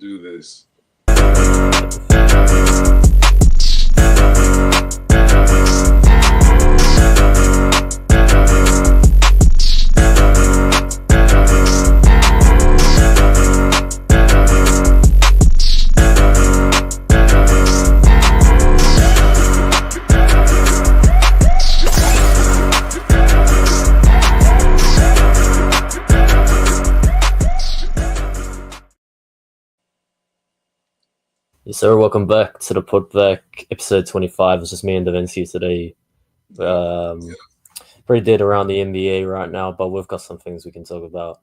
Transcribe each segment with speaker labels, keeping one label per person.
Speaker 1: do this.
Speaker 2: Yes, sir. Welcome back to the PutBack, episode 25. It's just me and Dovensky today. Pretty dead around the NBA right now, but we've got some things we can talk about.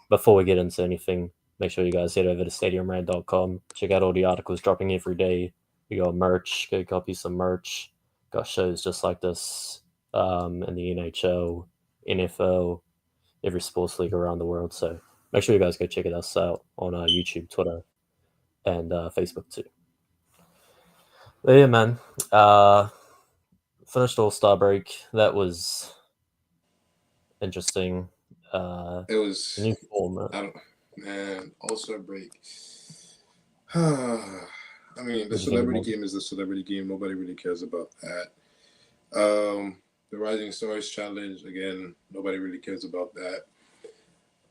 Speaker 2: Before we get into anything, make sure you guys head over to stadiumrand.com. Check out all the articles dropping every day. We got merch. Go copy some merch. Got shows just like this in the NHL, NFL, every sports league around the world. So make sure you guys go check us out on YouTube, Twitter, and Facebook too. But yeah, man. Finished All-Star break. That was interesting.
Speaker 1: It was
Speaker 2: new format.
Speaker 1: All-Star break. I mean, the celebrity game is the celebrity game. Nobody really cares about that. The Rising Stars Challenge, again, nobody really cares about that.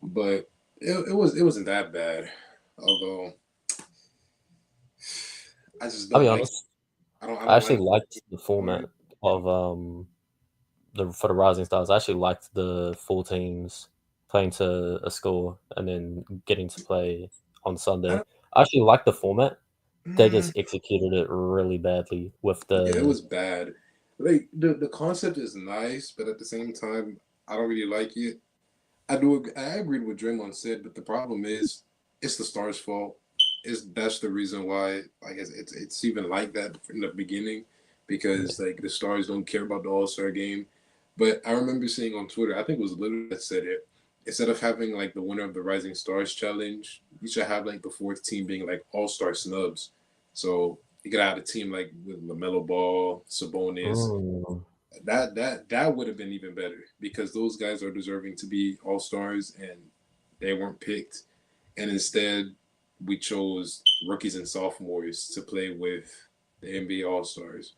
Speaker 1: But it wasn't that bad. Although I just don't.
Speaker 2: I'll be honest. I actually liked the format of for the Rising Stars. I actually liked the 4 teams playing to a score and then getting to play on Sunday. I actually liked the format. They just executed it really badly with the.
Speaker 1: Yeah, it was bad. Like the concept is nice, but at the same time, I don't really like it. I agreed with Draymond said, but the problem is, it's the Stars' fault. That's the reason why I guess it's even like that in the beginning, because like the Stars don't care about the All-Star game. But I remember seeing on Twitter, I think it was Lillard that said it. Instead of having like the winner of the Rising Stars Challenge, you should have like the 4th team being like All-Star snubs. So you could have a team like with LaMelo Ball, Sabonis. That would have been even better, because those guys are deserving to be All-Stars and they weren't picked. And instead, we chose rookies and sophomores to play with the NBA All-Stars,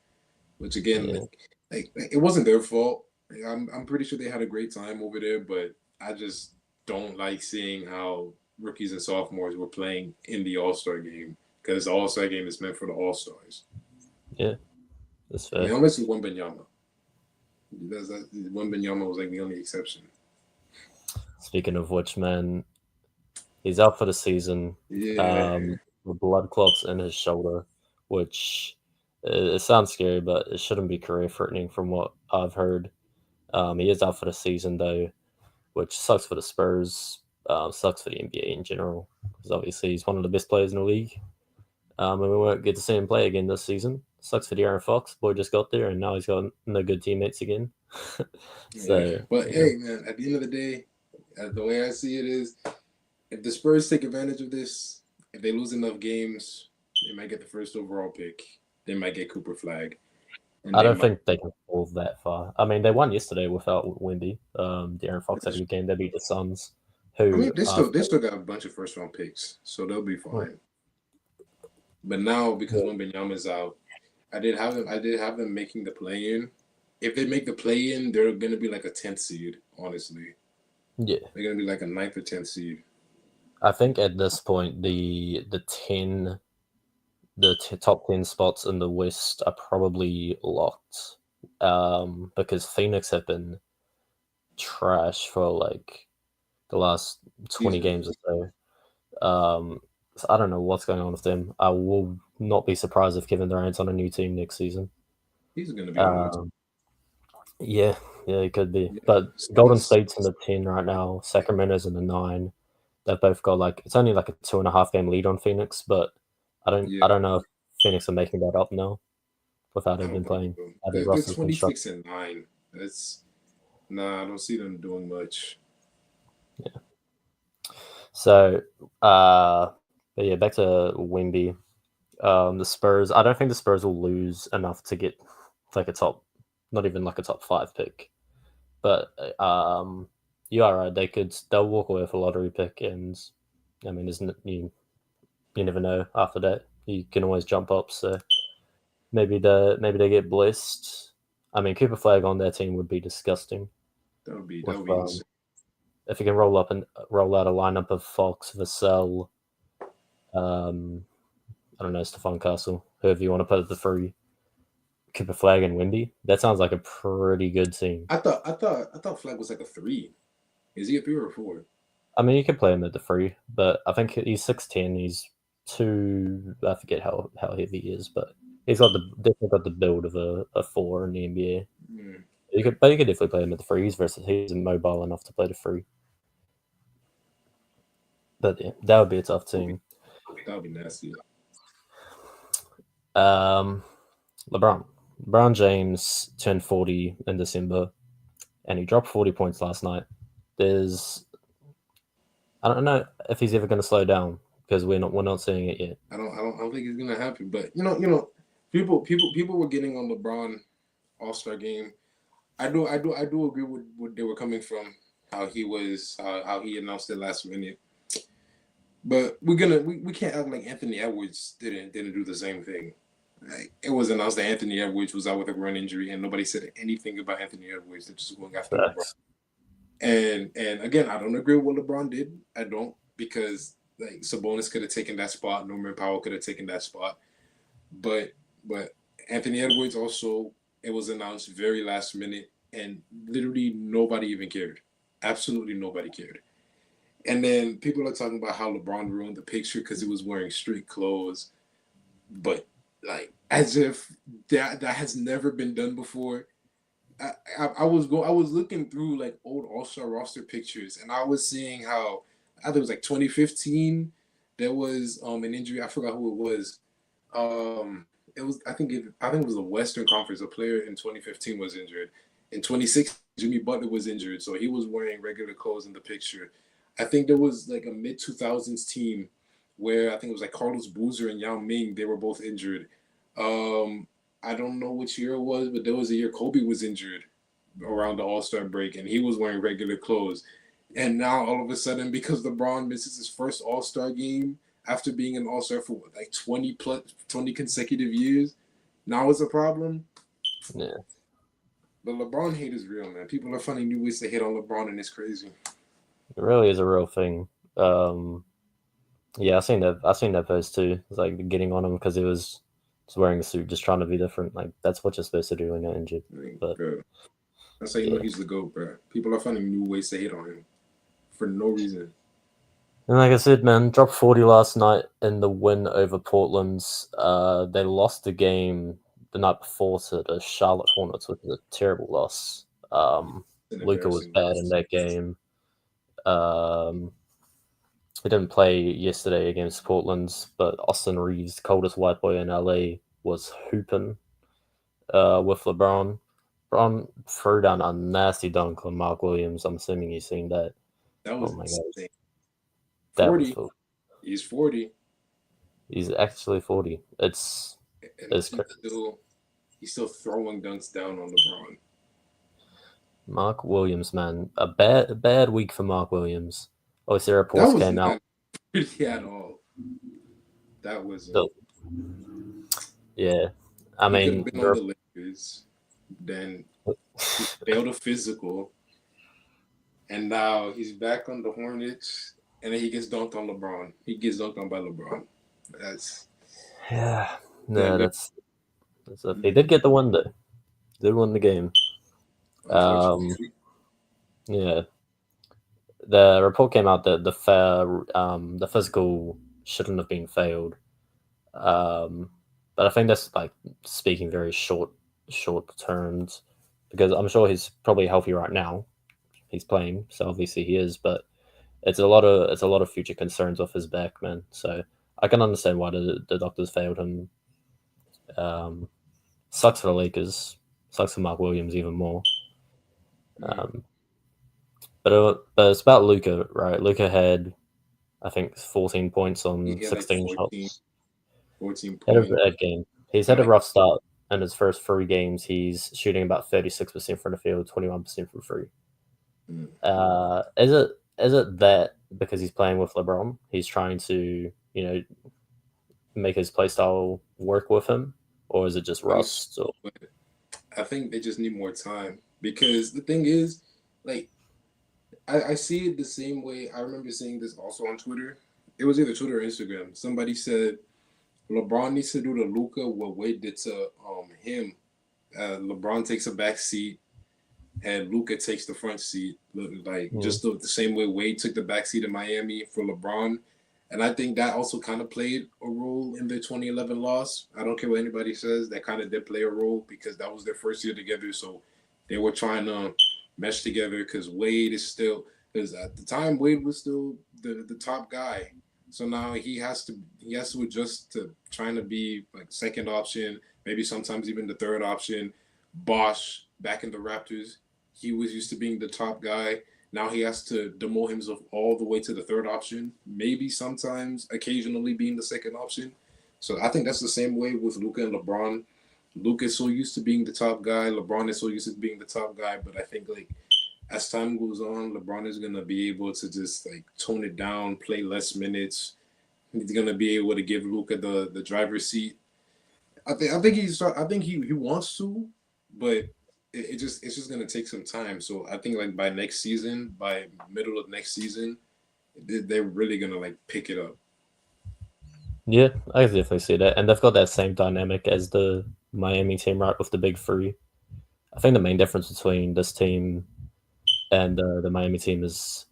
Speaker 1: which again, like it wasn't their fault. Like, I'm pretty sure they had a great time over there, but I just don't like seeing how rookies and sophomores were playing in the All-Star game, because the All-Star game is meant for the All-Stars.
Speaker 2: Yeah, that's fair.
Speaker 1: I mean, unless it's Wembanyama. Wembanyama was like the only exception.
Speaker 2: Speaking of which, man, he's out for the season.
Speaker 1: Yeah.
Speaker 2: With blood clots in his shoulder, which it sounds scary, but it shouldn't be career-threatening from what I've heard. He is out for the season, though, which sucks for the Spurs, sucks for the NBA in general, because obviously he's one of the best players in the league. And we won't get to see him play again this season. Sucks for De'Aaron Fox. Boy just got there, and now he's got no good teammates again.
Speaker 1: But hey, man, at the end of the day, the way I see it is, if the Spurs take advantage of this, if they lose enough games, they might get the 1st overall pick. They might get Cooper Flag.
Speaker 2: I don't think they can fall that far. I mean, they won yesterday without Wemby. De'Aaron Fox had a good game. They beat the Suns.
Speaker 1: They still got a bunch of 1st-round picks, so they'll be fine. But now, because Wembanyama's out, I did have them making the play-in. If they make the play-in, they're going to be like a 10th seed, honestly.
Speaker 2: Yeah.
Speaker 1: They're going to be like a 9th or 10th seed.
Speaker 2: I think at this point, the top 10 spots in the West are probably locked, because Phoenix have been trash for like the last 20 games or so. So I don't know what's going on with them. I will not be surprised if Kevin Durant's on a new team next season.
Speaker 1: He's going to be on the team.
Speaker 2: Yeah, he could be. Yeah. But Golden State's in the 10 right now. Sacramento's in the 9. They've both got it's only like a 2.5 game lead on Phoenix, but I don't know if Phoenix are making that up now without even playing.
Speaker 1: They're 26 and 9. I don't see them doing much.
Speaker 2: Yeah. So, but yeah, back to Wemby. The Spurs. I don't think the Spurs will lose enough to get like a top, not even like a top 5 pick. But you are right. They'll walk away with a lottery pick, and I mean, You never know. After that, you can always jump up. So maybe they get blessed. I mean, Cooper Flag on their team would be disgusting.
Speaker 1: That
Speaker 2: With
Speaker 1: would be insane.
Speaker 2: if you can roll up and roll out a lineup of Fox, Vassell, um, I don't know, Stefan Castle, whoever you want to put at the three, Cooper Flag and Wendy. That sounds like a pretty good team.
Speaker 1: I thought Flag was like a three. Is he a three or a four?
Speaker 2: I mean, you can play him at the three, but I think he's 6'10". He's too. I forget how heavy he is, but he's got the definitely got the build of a four in the NBA.
Speaker 1: Hmm.
Speaker 2: But you could definitely play him at the three. He's mobile enough to play the three. But yeah, that would be a tough
Speaker 1: That would be
Speaker 2: team.
Speaker 1: that would be nasty.
Speaker 2: Um, LeBron James turned 40 in December, and he dropped 40 points last night. There's I don't know if he's ever going to slow down because we're not seeing it yet.
Speaker 1: I don't think it's gonna happen. But people were getting on LeBron All Star game. I do agree with what they were coming from. How he announced it last minute. But we can't act like Anthony Edwards didn't do the same thing. Like, it was announced that Anthony Edwards was out with a groin injury, and nobody said anything about Anthony Edwards. They're just going after LeBron.
Speaker 2: Facts.
Speaker 1: And again, I don't agree with what LeBron did. I don't, because like Sabonis could have taken that spot, Norman Powell could have taken that spot, but but Anthony Edwards also, it was announced very last minute, and literally nobody even cared. Absolutely nobody cared. And then people are talking about how LeBron ruined the picture because he was wearing street clothes, but like as if that has never been done before. I was looking through like old All Star roster pictures, and I was seeing how I think it was like 2015. There was an injury. I forgot who it was. It was I think it was the Western Conference. A player in 2015 was injured. In 2016, Jimmy Butler was injured, so he was wearing regular clothes in the picture. I think there was like a mid 2000s team where I think it was like Carlos Boozer and Yao Ming. They were both injured. Um, I don't know which year it was, but there was a year Kobe was injured around the All Star break, and he was wearing regular clothes. And now all of a sudden, because LeBron misses his first All Star game after being an All Star for what, like 20 consecutive years, now it's a problem.
Speaker 2: Yeah,
Speaker 1: The LeBron hate is real, man. People are finding new ways to hate on LeBron, and it's crazy.
Speaker 2: it really is a real thing. Yeah, I seen that post too. It's like getting on him because he was just wearing a suit, just trying to be different. Like that's what you're supposed to do when you're injured.
Speaker 1: I mean,
Speaker 2: But
Speaker 1: bro, that's how you know
Speaker 2: yeah,
Speaker 1: he's the GOAT, bro. People are finding new ways to hate on him for no reason.
Speaker 2: and like I said, man, dropped 40 last night in the win over Portland's. They lost the game the night before to the Charlotte Hornets, which is a terrible loss.
Speaker 1: It's an
Speaker 2: Luca was
Speaker 1: embarrassing
Speaker 2: bad in
Speaker 1: loss.
Speaker 2: that game. Um, he didn't play yesterday against Portland's, but Austin Reeves, the coldest white boy in LA, was hooping with LeBron. LeBron threw down a nasty dunk on Mark Williams. I'm assuming you've seen that.
Speaker 1: That
Speaker 2: Oh
Speaker 1: was
Speaker 2: my god,
Speaker 1: insane.
Speaker 2: that was
Speaker 1: 40.
Speaker 2: full.
Speaker 1: He's 40,
Speaker 2: He's actually 40.
Speaker 1: and
Speaker 2: It's crazy.
Speaker 1: he's still throwing dunks down on LeBron.
Speaker 2: Mark Williams, man, a bad week for Mark Williams. Obviously,
Speaker 1: That
Speaker 2: reports
Speaker 1: was
Speaker 2: came out.
Speaker 1: not pretty at all. That wasn't.
Speaker 2: So, yeah, I
Speaker 1: He could have
Speaker 2: mean,
Speaker 1: been on the Lakers. Then he failed a physical, and now he's back on the Hornets. And then he gets dunked on LeBron. He gets dunked on by LeBron. That's
Speaker 2: yeah,
Speaker 1: that.
Speaker 2: no, that's a, he did get the win though. Did win the game. Um,
Speaker 1: Unfortunately,
Speaker 2: yeah, the report came out that the physical shouldn't have been failed. Um, but I think that's like speaking very short terms because I'm sure he's probably healthy right now. He's playing, so obviously he is, but it's a lot of future concerns off his back, man. So I can understand why the doctors failed him. Um, sucks for the Lakers, sucks for Mark Williams even more.
Speaker 1: mm,
Speaker 2: Um, but it's about Luca, right? Luca had I think 14 points on
Speaker 1: he had like
Speaker 2: 16
Speaker 1: 14,
Speaker 2: shots.
Speaker 1: 14
Speaker 2: Had a
Speaker 1: points.
Speaker 2: bad game. He's
Speaker 1: Had
Speaker 2: had a
Speaker 1: like
Speaker 2: rough start in his first three games. He's shooting about 36% from the field, 21% from free.
Speaker 1: mm,
Speaker 2: Is it that because he's playing with LeBron, he's trying to make his playstyle work with him, or is it just
Speaker 1: Honestly,
Speaker 2: rust? Or
Speaker 1: but I think they just need more time because the thing is, like, I see it the same way. I remember seeing this also on Twitter. It was either Twitter or Instagram. Somebody said LeBron needs to do to Luca what Wade did to him. LeBron takes a back seat and Luca takes the front seat, like
Speaker 2: mm,
Speaker 1: just the same way Wade took the back seat in Miami for LeBron. And I think that also kind of played a role in their 2011 loss. I don't care what anybody says, that kind of did play a role because that was their first year together. So they were trying to mesh together because Wade is still, because at the time Wade was still the top guy. So now he has to adjust to trying to be like second option, maybe sometimes even the third option. Bosch back in the Raptors, he was used to being the top guy. Now he has to demote himself all the way to the third option, maybe sometimes occasionally being the second option. So I think that's the same way with Luca and LeBron. Luca is so used to being the top guy. LeBron is so used to being the top guy. But I think like as time goes on, LeBron is gonna be able to just like tone it down, play less minutes. He's gonna be able to give Luca the driver's seat. I think he wants to, but it's just gonna take some time. So I think like by next season, by middle of next season, they're really gonna like pick it up.
Speaker 2: yeah, I can definitely see that, and they've got that same dynamic as the Miami team, right, with the big three. I think the main difference between this team and the Miami team is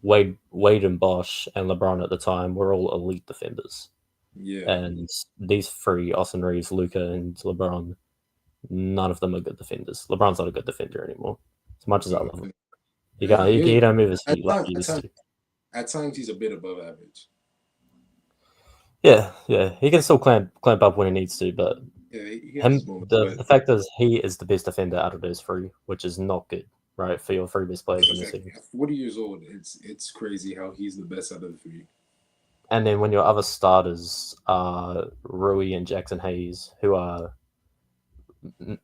Speaker 2: Wade and Bosch and LeBron at the time were all elite defenders,
Speaker 1: Yeah,
Speaker 2: and these three, Austin Reeves, Luca, and LeBron, none of them are good defenders. LeBron's not a good defender anymore, as much as I
Speaker 1: no,
Speaker 2: love him. He
Speaker 1: he,
Speaker 2: don't move his
Speaker 1: at
Speaker 2: feet like
Speaker 1: time
Speaker 2: he
Speaker 1: at
Speaker 2: used
Speaker 1: time
Speaker 2: to.
Speaker 1: at times he's a bit above average.
Speaker 2: Yeah, yeah, he can still clamp up when he needs to, but
Speaker 1: Yeah, he has his
Speaker 2: him
Speaker 1: moments,
Speaker 2: the
Speaker 1: but
Speaker 2: the fact is he is the best defender out of those three, which is not good, right, for your three best players on your
Speaker 1: exactly
Speaker 2: team.
Speaker 1: at 40 years old, it's crazy how he's the best out of the three.
Speaker 2: And then when your other starters are Rui and Jackson Hayes, who are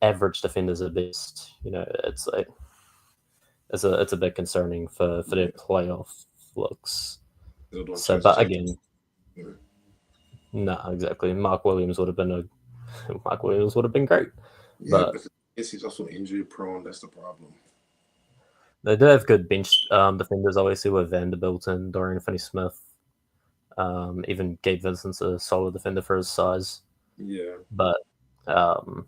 Speaker 2: average defenders at best, it's like it's a bit concerning for their
Speaker 1: Yeah,
Speaker 2: playoff looks.
Speaker 1: still don't
Speaker 2: So,
Speaker 1: trust
Speaker 2: but
Speaker 1: Jackson.
Speaker 2: again, no, exactly. Mark Williams would have been great,
Speaker 1: Yeah,
Speaker 2: but
Speaker 1: but I guess he's also injury prone. That's the problem.
Speaker 2: they do have good bench defenders, obviously, with Vanderbilt and Dorian Finney-Smith. Even Gabe Vincent's a solid defender for his size,
Speaker 1: Yeah,
Speaker 2: but um,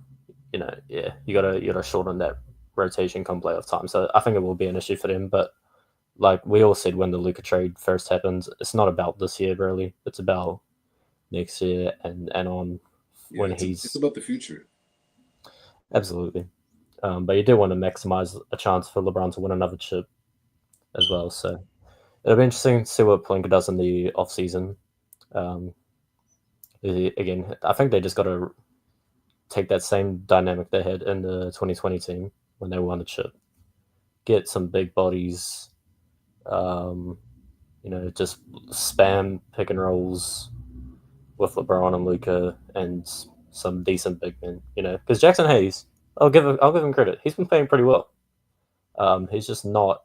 Speaker 2: yeah, you gotta shorten that rotation come playoff time. So I think it will be an issue for them. But like we all said when the Luca trade first happened, it's not about this year really. It's about next year and on
Speaker 1: yeah,
Speaker 2: when
Speaker 1: it's
Speaker 2: he's
Speaker 1: about the future.
Speaker 2: absolutely. But you do want to maximize a chance for LeBron to win another chip as well. So it'll be interesting to see what Palinka does in the off season. Um, again, I think they just got to take that same dynamic they had in the 2020 team when they won the chip. Get some big bodies, um, just spam pick and rolls with LeBron and Luca and some decent big men. Because Jackson Hayes, I'll give him credit. He's been playing pretty well. He's just not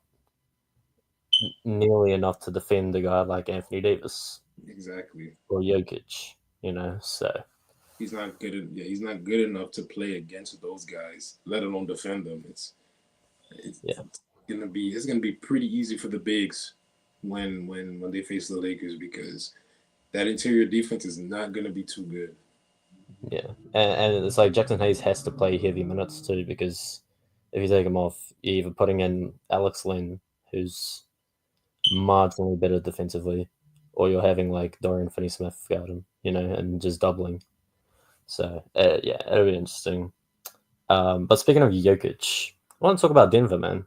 Speaker 2: nearly enough to defend a guy like Anthony Davis
Speaker 1: Exactly.
Speaker 2: or Jokic. So
Speaker 1: Yeah, he's not good enough to play against those guys, let alone defend them. It's
Speaker 2: yeah,
Speaker 1: gonna be pretty easy for the bigs when they face the Lakers because that interior defense is not gonna be too good.
Speaker 2: yeah, and it's like Jackson Hayes has to play heavy minutes too because if you take him off, you're either putting in Alex Len, who's marginally better defensively, or you're having like Dorian Finney-Smith guard him, and just doubling. So yeah, it'll be interesting. But speaking of Jokic, I want to talk about Denver, man.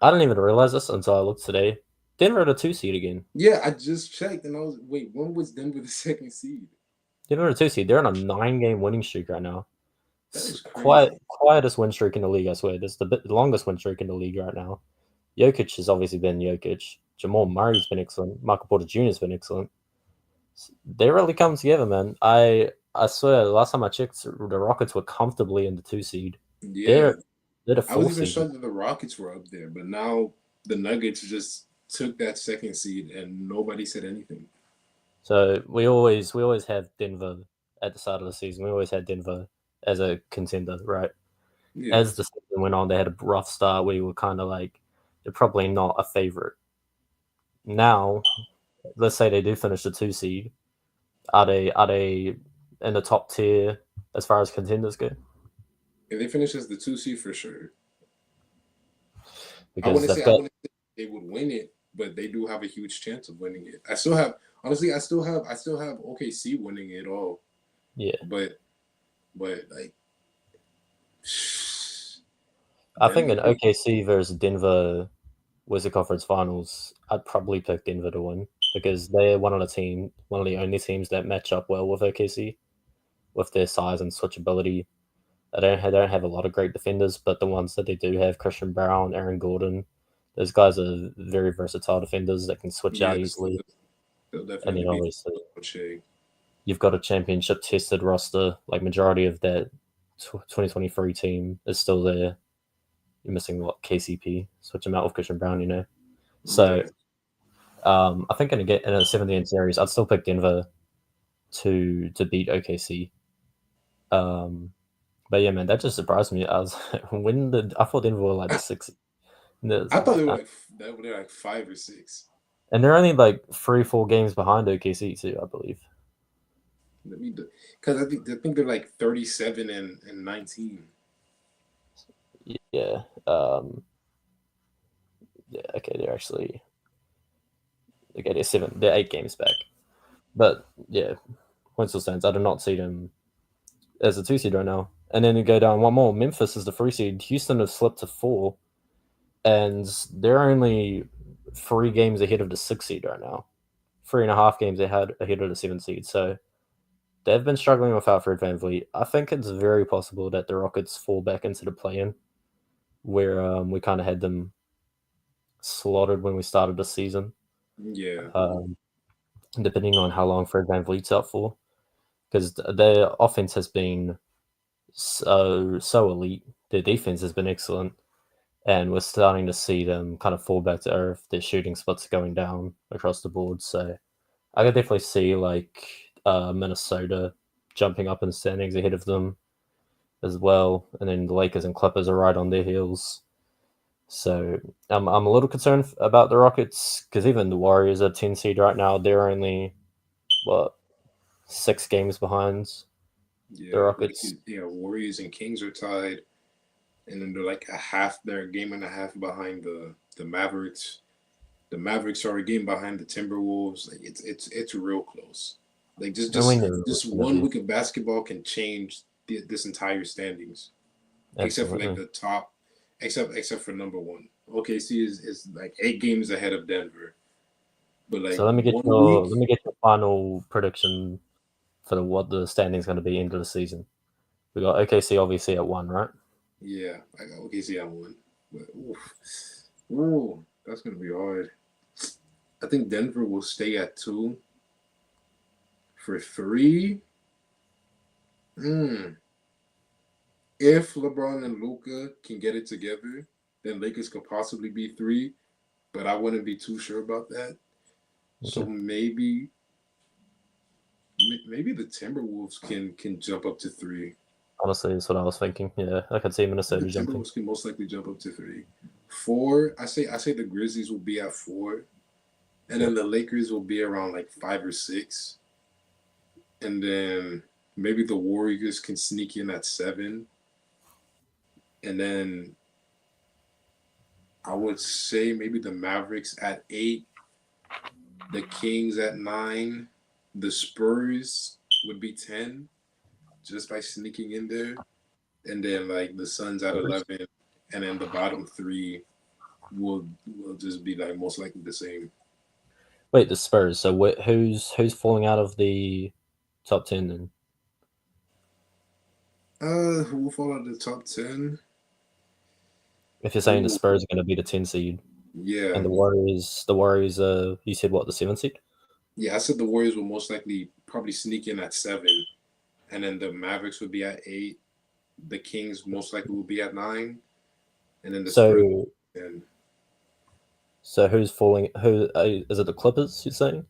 Speaker 2: I didn't even realize this until I looked today. Denver at a two seed again.
Speaker 1: Yeah, I just checked and I was wait, when was Denver the second seed?
Speaker 2: Denver at a two seed. They're on a 9-game winning streak right now.
Speaker 1: That is crazy.
Speaker 2: Quietest win streak in the league, I swear. This is the longest win streak in the league right now. Jokic has obviously been Jokic. Jamal Murray's been excellent. Michael Porter Jr. has been excellent. They really come together, man. I swear, the last time I checked, the Rockets were comfortably in the two seed.
Speaker 1: Yeah,
Speaker 2: They're they're the
Speaker 1: I was
Speaker 2: four
Speaker 1: even
Speaker 2: seed.
Speaker 1: shocked that the Rockets were up there, but now the Nuggets just took that second seed and nobody said anything.
Speaker 2: So we always have Denver at the start of the season. We always had Denver as a contender, right?
Speaker 1: Yeah.
Speaker 2: As the season went on, they had a rough start. We were kind of like they're probably not a favorite. Now, let's say they do finish the 2 seed. Are they in the top tier as far as contenders go?
Speaker 1: If they finish as the 2 seed for sure. I
Speaker 2: Because
Speaker 1: wouldn't
Speaker 2: they've
Speaker 1: say I
Speaker 2: got
Speaker 1: wouldn't say they would win it, but they do have a huge chance of winning it. I still have honestly, I still have OKC winning it all.
Speaker 2: yeah.
Speaker 1: But like
Speaker 2: I think in
Speaker 1: Denver,
Speaker 2: OKC versus Denver was the conference finals. I'd probably pick Denver to win because they're one of the only teams that match up well with OKC with their size and switchability. They don't have a lot of great defenders, but the ones that they do have, Christian Brown, Aaron Gordon, those guys are very versatile defenders that can switch out
Speaker 1: yes,
Speaker 2: easily.
Speaker 1: they'll
Speaker 2: And
Speaker 1: definitely
Speaker 2: then
Speaker 1: be
Speaker 2: obviously
Speaker 1: Shea.
Speaker 2: you've got a championship tested roster. Like majority of that 2023 team is still there. You're missing what KCP. Switch them out with Christian Brown, you know. So
Speaker 1: Yeah,
Speaker 2: I think in a 7 game series, I'd still pick Denver to beat OKC. Um, but yeah, man, that just surprised me. I was I thought Denver were like the sixth.
Speaker 1: I thought they were like that. They're like 5 or 6.
Speaker 2: And they're only like 3, 4 games behind OKC too, I believe.
Speaker 1: Let me because I think they're like 37 and 19.
Speaker 2: Yeah. Yeah. Okay, they're 7. They're 8 games back. But yeah, point still stands. I do not see them as a 2 seed right now. And then you go down one more. Memphis is the 3 seed. Houston have slipped to 4, and they're only 3 games ahead of the 6 seed right now. 3.5 games ahead of the 7 seed. So they've been struggling without Fred VanVleet. I think it's very possible that the Rockets fall back into the play-in, where we kind of had them slaughtered when we started the season,
Speaker 1: Yeah,
Speaker 2: um, depending on how long Fred VanVleet's out for. Because their offense has been so elite. Their defense has been excellent, and we're starting to see them kind of fall back to earth. Their shooting spots going down across the board. So I could definitely see like Minnesota jumping up in the standings ahead of them as well, and then the Lakers and Clippers are right on their heels. So I'm a little concerned about the Rockets because even the Warriors are 10 seed right now. They're only what 6 games behind the
Speaker 1: yeah. Like
Speaker 2: Rockets.
Speaker 1: yeah, Warriors and Kings are tied, and then they're like a half. They're a game and a half behind the Mavericks. The Mavericks are a game behind the Timberwolves. Like it's real close. Like just
Speaker 2: And we
Speaker 1: just
Speaker 2: knew it was
Speaker 1: just
Speaker 2: going to
Speaker 1: one
Speaker 2: be
Speaker 1: week of basketball can change this entire standings, except for like
Speaker 2: absolutely.
Speaker 1: the top, except for number one. OKC is like 8 games ahead of Denver, but like
Speaker 2: So
Speaker 1: one week,
Speaker 2: let me get your final prediction for what the standings going to be end of the season. We got OKC obviously at 1, right?
Speaker 1: yeah, I got OKC at one. But ooh, that's gonna be hard. I think Denver will stay at 2 for 3. Mm. If LeBron and Luca can get it together, then Lakers could possibly be 3, but I wouldn't be too sure about that. So
Speaker 2: Okay.
Speaker 1: maybe the Timberwolves can jump up to 3.
Speaker 2: Honestly, that's what I was thinking. Yeah, I could see
Speaker 1: The
Speaker 2: Minnesota jumping.
Speaker 1: Timberwolves can most likely jump up to 3. 4, I say the Grizzlies will be at 4, and
Speaker 2: Yeah.
Speaker 1: then the Lakers will be around like 5 or 6, and then maybe the Warriors can sneak in at 7, and then I would say maybe the Mavericks at 8, the Kings at 9, the Spurs would be 10 just by sneaking in there, and then like the Suns at 11, and then the bottom 3 will just be like most likely the same.
Speaker 2: Wait, the Spurs. So who's falling out of the top 10 then?
Speaker 1: Who will fall out of the top 10?
Speaker 2: If you're saying the
Speaker 1: Ooh,
Speaker 2: Spurs are going to be the 10 seed and
Speaker 1: yeah,
Speaker 2: the Warriors, you said what, the 7 seed?
Speaker 1: yeah. I said the Warriors will most likely probably sneak in at 7, and then the Mavericks would be at 8. The Kings most likely will be at 9, and then the Spurs
Speaker 2: So
Speaker 1: and
Speaker 2: so who's falling? Who is it? The Clippers? You're saying?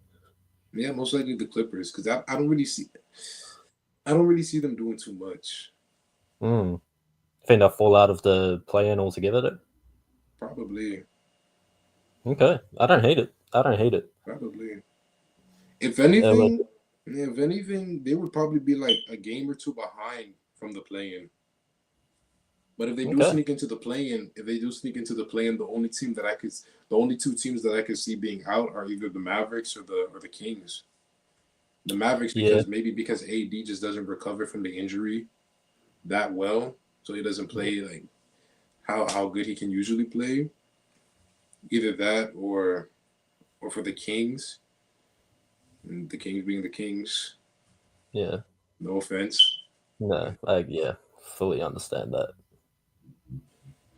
Speaker 1: Yeah, most likely the Clippers because I don't really see them doing too much.
Speaker 2: Mm. Think they'll fall out of the play-in altogether. Though?
Speaker 1: Probably,
Speaker 2: Okay, I don't hate it. I don't hate it.
Speaker 1: probably. If
Speaker 2: Like,
Speaker 1: anything, if anything, they would probably be like a game or two behind from the play-in. But if they do
Speaker 2: okay,
Speaker 1: sneak into the play-in, if they do sneak into the play-in, the only two teams that I could see being out are either the Mavericks or the Kings. The Mavericks
Speaker 2: yeah,
Speaker 1: because AD just doesn't recover from the injury that well, so he doesn't play like how good he can usually play. Either that or for the Kings, and the Kings being the Kings.
Speaker 2: yeah.
Speaker 1: No offense.
Speaker 2: No, like yeah, fully understand that.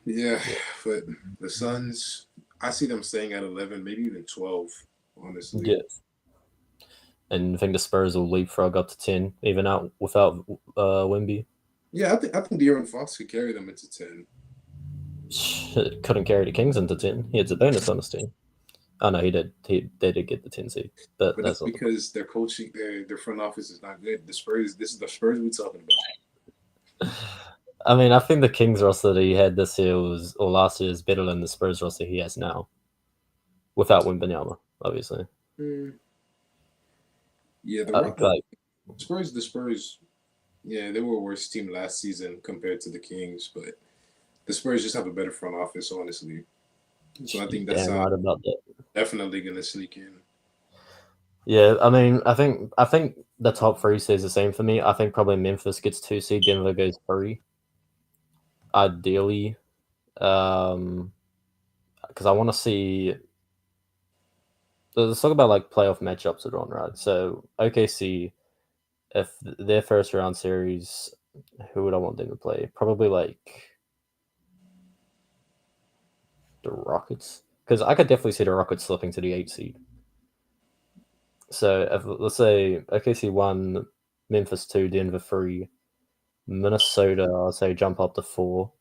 Speaker 1: Yeah,
Speaker 2: Yeah,
Speaker 1: but the Suns, I see them staying at 11, maybe even 12. Honestly,
Speaker 2: yeah. And I think the Spurs will leapfrog up to 10, even out without Wimby.
Speaker 1: yeah, I think De'Aaron Fox could carry them into 10.
Speaker 2: Couldn't carry the Kings into 10. He had a bonus on his team. Oh no, he did. They did get the 10 seed, but
Speaker 1: But that's
Speaker 2: that's not the
Speaker 1: because their coaching, their front office is not good. The Spurs, this is the Spurs we're talking about.
Speaker 2: point. I mean, I think the Kings roster that he had this year was, or last year, is better than the Spurs roster he has now, without Wembanyama, obviously.
Speaker 1: Mm, yeah,
Speaker 2: Like,
Speaker 1: The Spurs, yeah, they were a worse team last season compared to the Kings, but the Spurs just have a better front office, honestly. So I
Speaker 2: you're
Speaker 1: think that's
Speaker 2: damn right about that.
Speaker 1: definitely gonna sneak in.
Speaker 2: Yeah, I mean, I think the top three stays the same for me. I think probably Memphis gets 2 seed, Denver goes 3, ideally. Because I want to see. Let's talk about like playoff matchups that are on, right? So OKC, if their first round series, who would I want them to play? Probably like the Rockets, because I could definitely see the Rockets slipping to the 8 seed. So if, let's say OKC 1, Memphis 2, Denver 3, Minnesota, I'll say jump up to 4.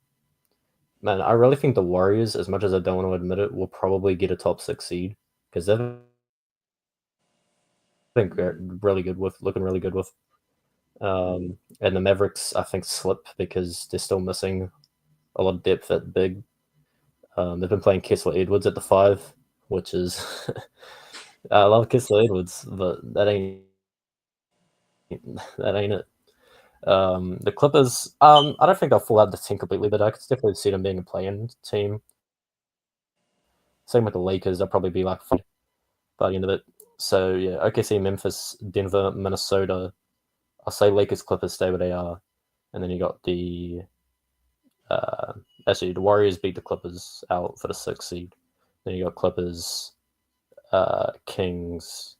Speaker 2: Man, I really think the Warriors, as much as I don't want to admit it, will probably get a top 6 seed because they've been really good with looking really good with. And the Mavericks, I think, slip because they're still missing a lot of depth at big. They've been playing Kessler Edwards at the 5, which is I love Kessler Edwards, but that ain't it. The Clippers, I don't think they'll fall out the 10 completely, but I could definitely see them being a play-in team. Same with the Lakers, they'll probably be like by the end of it. So yeah, OKC, Memphis, Denver, Minnesota. I'll say Lakers, Clippers stay where they are, and then you got the actually the Warriors beat the Clippers out for the 6 seed. Then you got Clippers, Kings,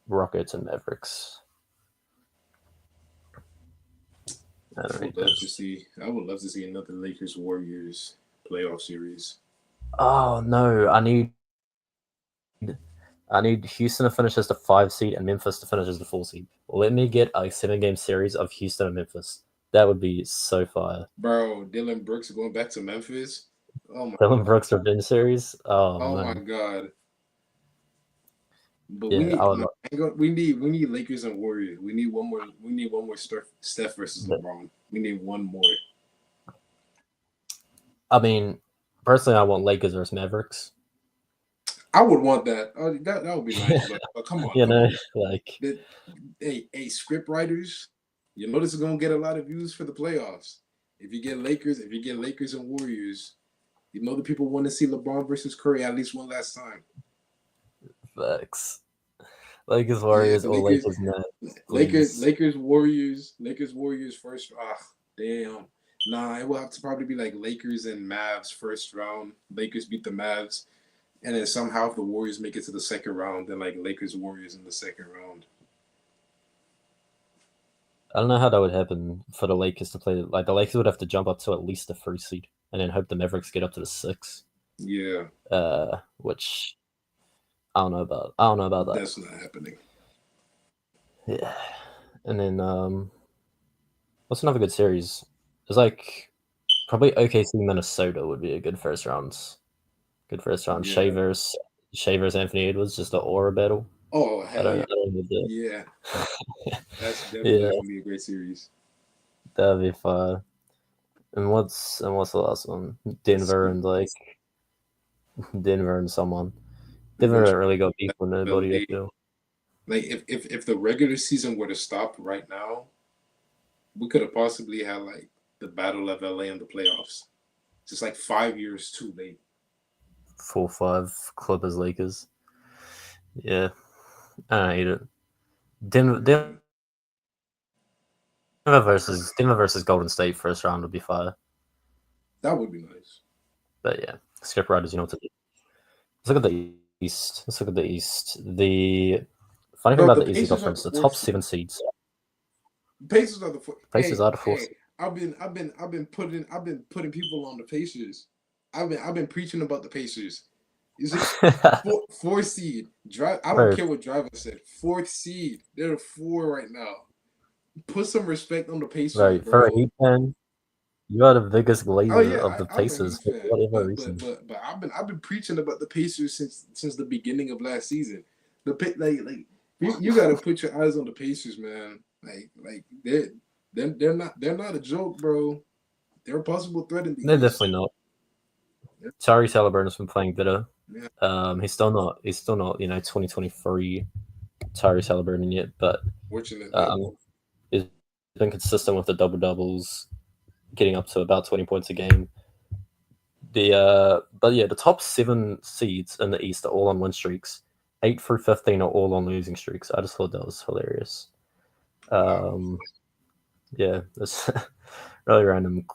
Speaker 2: Rockets, and Mavericks. I don't know.
Speaker 1: I would love to see another Lakers Warriors playoff series.
Speaker 2: Oh no, I need Houston to finish as the 5 seed and Memphis to finish as the 4 seed. Let me get a 7-game series of Houston and Memphis. That would be so fire.
Speaker 1: Bro, Dylan Brooks going back to Memphis. Oh my,
Speaker 2: Dylan Brooks revenge series. Oh
Speaker 1: oh my
Speaker 2: man,
Speaker 1: God. But
Speaker 2: yeah, I would.
Speaker 1: we need Lakers and Warriors. We need one more Steph versus LeBron. We need one more.
Speaker 2: I mean, personally, I want Lakers versus Mavericks.
Speaker 1: I would want that. That would be nice. But come on,
Speaker 2: You
Speaker 1: come
Speaker 2: know,
Speaker 1: on.
Speaker 2: like
Speaker 1: The, hey, script writers, you know this is gonna get a lot of views for the playoffs. If you get Lakers and Warriors, you know the people want to see LeBron versus Curry at least one last time.
Speaker 2: facts. Lakers
Speaker 1: Yeah,
Speaker 2: Warriors or Lakers Nets, please.
Speaker 1: Lakers Warriors first. Ah, damn. Nah, it will have to probably be like Lakers and Mavs first round. Lakers beat the Mavs, and then somehow if the Warriors make it to the second round, then like Lakers Warriors in the second round.
Speaker 2: I don't know how that would happen for the Lakers to play. Like the Lakers would have to jump up to at least the 3 seed, and then hope the Mavericks get up to the 6.
Speaker 1: Yeah,
Speaker 2: Which I don't know about. I don't know about that.
Speaker 1: that's not happening.
Speaker 2: Yeah, and then what's another good series? It's like probably OKC Minnesota would be a good first round. Good first round.
Speaker 1: Yeah,
Speaker 2: Shavers Anthony Edwards, just the aura battle.
Speaker 1: Oh
Speaker 2: I
Speaker 1: hell
Speaker 2: don't,
Speaker 1: yeah,
Speaker 2: I don't need that.
Speaker 1: yeah. That's
Speaker 2: Yeah,
Speaker 1: definitely gonna be a great series.
Speaker 2: that'd be fun. And what's the last one? Denver and like Denver and someone. Denver
Speaker 1: Which
Speaker 2: don't really got beef with nobody. I
Speaker 1: LA,
Speaker 2: feel.
Speaker 1: like if the regular season were to stop right now, we could have possibly had like the Battle of LA in the playoffs. Just like 5 years too late.
Speaker 2: 4-5 Clippers Lakers. Yeah, I hate it. Denver, Denver
Speaker 1: Man,
Speaker 2: Denver versus Golden State first round would be fire.
Speaker 1: that would be nice.
Speaker 2: But yeah, script writers, you know what to do. Let's look at the East. Let's look at the East. The funny thing
Speaker 1: Bro,
Speaker 2: about
Speaker 1: the
Speaker 2: the East
Speaker 1: Pacers are the
Speaker 2: Conference, the
Speaker 1: fourth
Speaker 2: top
Speaker 1: seed.
Speaker 2: seven seeds,
Speaker 1: Pacers are the fourth.
Speaker 2: Pacers are the fourth
Speaker 1: Hey,
Speaker 2: seed.
Speaker 1: I've been putting people on the Pacers. I've been preaching about the Pacers. You see, four seed. Drive. I don't
Speaker 2: Bro,
Speaker 1: care what Driver said. Fourth seed. They're the four right now. Put some respect on the Pacers,
Speaker 2: bro, for a
Speaker 1: bro.
Speaker 2: Heat fan, you are the biggest
Speaker 1: Oh
Speaker 2: glazer
Speaker 1: yeah,
Speaker 2: of the
Speaker 1: I'm a
Speaker 2: Pacers
Speaker 1: Heat
Speaker 2: for
Speaker 1: fan,
Speaker 2: whatever
Speaker 1: but
Speaker 2: reason.
Speaker 1: but but I've been preaching about the Pacers since the beginning of last season. You got to put your eyes on the Pacers, man. They're not a joke, bro. They're a possible threat in the
Speaker 2: They're
Speaker 1: East.
Speaker 2: definitely not.
Speaker 1: Yeah,
Speaker 2: Tyrese Halliburton's been playing better.
Speaker 1: yeah.
Speaker 2: He's still not. He's still not. 2023 Tyrese Halliburton yet, but
Speaker 1: Fortunately,
Speaker 2: um, he's been consistent with the double doubles, getting up to about 20 points a game. But yeah, the top seven seeds in the East are all on win streaks. 8 through 15 are all on losing streaks. I just thought that was hilarious.
Speaker 1: wow.
Speaker 2: Um, yeah, it's really random.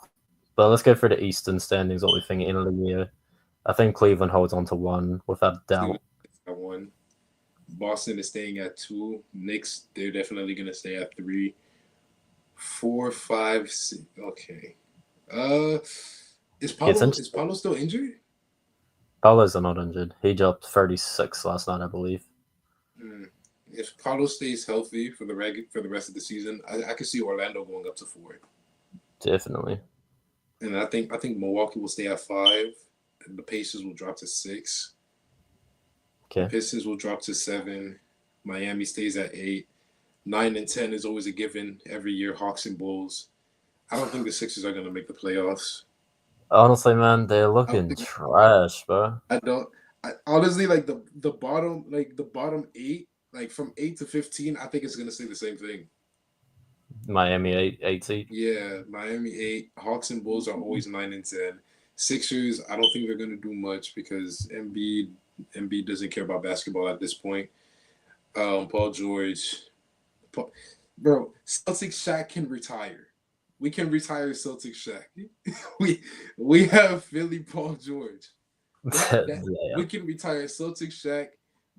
Speaker 2: But let's go through the Eastern standings. What we think end of the year. I think Cleveland holds on to one without a
Speaker 1: Cleveland
Speaker 2: doubt.
Speaker 1: at one. Boston is staying at two. Knicks, they're definitely gonna stay at three. 4, 5, 6. Okay. Uh, is
Speaker 2: Yeah, it's
Speaker 1: Paulo is
Speaker 2: interesting.
Speaker 1: Paulo still injured?
Speaker 2: Paolo's not injured. He dropped 36 last night, I believe.
Speaker 1: Hmm. If Paulo stays healthy for the rest of the season, I can see Orlando going up to 4,
Speaker 2: Definitely.
Speaker 1: and I think Milwaukee will stay at 5. And the Pacers will drop to 6. The
Speaker 2: Okay.
Speaker 1: Pistons will drop to 7. Miami stays at 8. 9 and 10 is always a given every year. Hawks and Bulls. I don't think the Sixers are going to make the playoffs.
Speaker 2: Honestly, man, they're
Speaker 1: I don't
Speaker 2: looking
Speaker 1: think.
Speaker 2: trash, bro.
Speaker 1: I don't. Honestly, like the bottom 8, like from 8 to 15, I think it's going to stay the same thing.
Speaker 2: Miami eight seed.
Speaker 1: Yeah, Miami 8. Hawks and Bulls are always 9 and 10. Sixers, I don't think they're going to do much because Embiid doesn't care about basketball at this point. Paul George, Paul, bro, Celtics Shaq can retire. We can retire Celtics Shaq. we we have Philly Paul George. That
Speaker 2: Yeah.
Speaker 1: we can retire Celtics Shaq.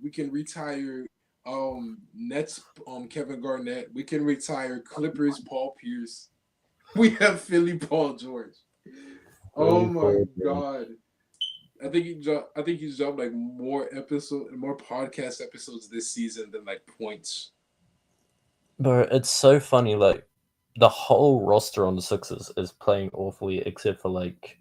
Speaker 1: We can retire Nets Kevin Garnett. We can retire Clippers Paul Pierce. We have Philly Paul George. Oh
Speaker 2: Philly
Speaker 1: my
Speaker 2: Paul George.
Speaker 1: god. I think he's dropped like more podcast episodes this season than like points.
Speaker 2: Bro, it's so funny. Like the whole roster on the Sixers is playing awfully, except for like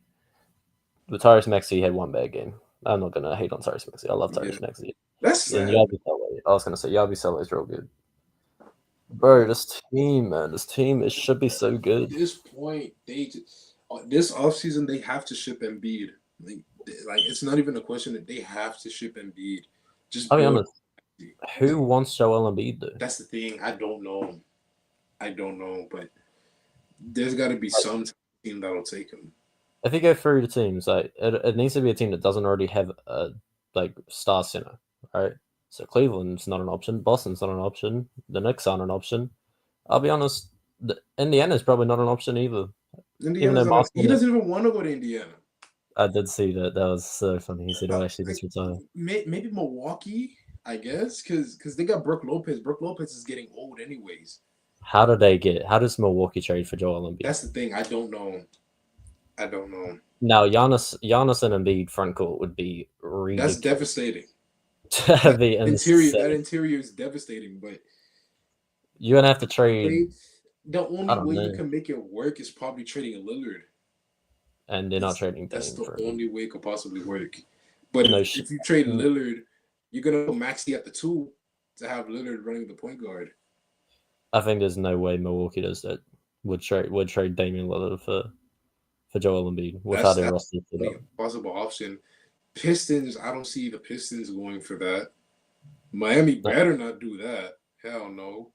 Speaker 2: the Tyrese Maxey had one bad game. I'm not gonna hate on Tyrese Maxey. I love
Speaker 1: Yeah.
Speaker 2: Tyrese Maxey.
Speaker 1: That's
Speaker 2: And
Speaker 1: sad.
Speaker 2: Yabusele. I was gonna say Yabusele is real good. Bro,
Speaker 1: Bro.
Speaker 2: this team, man, this team, it should be so
Speaker 1: At
Speaker 2: good.
Speaker 1: this point, this offseason they have to ship Embiid. Like it's not even a question that they have to ship Embiid. Just
Speaker 2: I'll be
Speaker 1: build.
Speaker 2: honest. Who wants Joel Embiid though?
Speaker 1: That's the thing. I don't know. But there's got to be
Speaker 2: Like,
Speaker 1: some team that'll take him.
Speaker 2: if you go through the teams, like it needs to be a team that doesn't already have a like star center, right? So Cleveland's not an option. Boston's not an option. The Knicks aren't an option. I'll be honest. Indiana's probably not an option either. Even
Speaker 1: Indiana's
Speaker 2: though
Speaker 1: not. He
Speaker 2: Marcin,
Speaker 1: doesn't even want to go to Indiana.
Speaker 2: I did see that. That was so funny. He said, "Oh, actually,
Speaker 1: Like
Speaker 2: just retire."
Speaker 1: maybe Milwaukee, I guess, because they got Brooke Lopez. Brooke Lopez is getting old, anyways.
Speaker 2: How did they get? How does Milwaukee trade for Joel Embiid?
Speaker 1: That's the thing. I don't know. I don't know.
Speaker 2: Now, Giannis and Embiid front court would be
Speaker 1: That's
Speaker 2: ridiculous.
Speaker 1: devastating.
Speaker 2: That'd be
Speaker 1: That
Speaker 2: insane.
Speaker 1: interior is devastating. But
Speaker 2: You're gonna have to trade.
Speaker 1: the
Speaker 2: I
Speaker 1: only
Speaker 2: don't
Speaker 1: way you
Speaker 2: know.
Speaker 1: can make it work is probably trading a Lillard.
Speaker 2: And they're not trading
Speaker 1: That's
Speaker 2: Dame
Speaker 1: the
Speaker 2: for him.
Speaker 1: only way it could possibly work. But
Speaker 2: No
Speaker 1: if,
Speaker 2: shit.
Speaker 1: if you trade Lillard, you're gonna put Maxey at the 2. to have Lillard running the point guard.
Speaker 2: I think there's no way Milwaukee does that. Would trade Damian Lillard for Joel Embiid without a
Speaker 1: That's
Speaker 2: roster set
Speaker 1: the
Speaker 2: up.
Speaker 1: possible option. Pistons, I don't see the Pistons going for that. Miami
Speaker 2: No,
Speaker 1: better not do that. Hell no.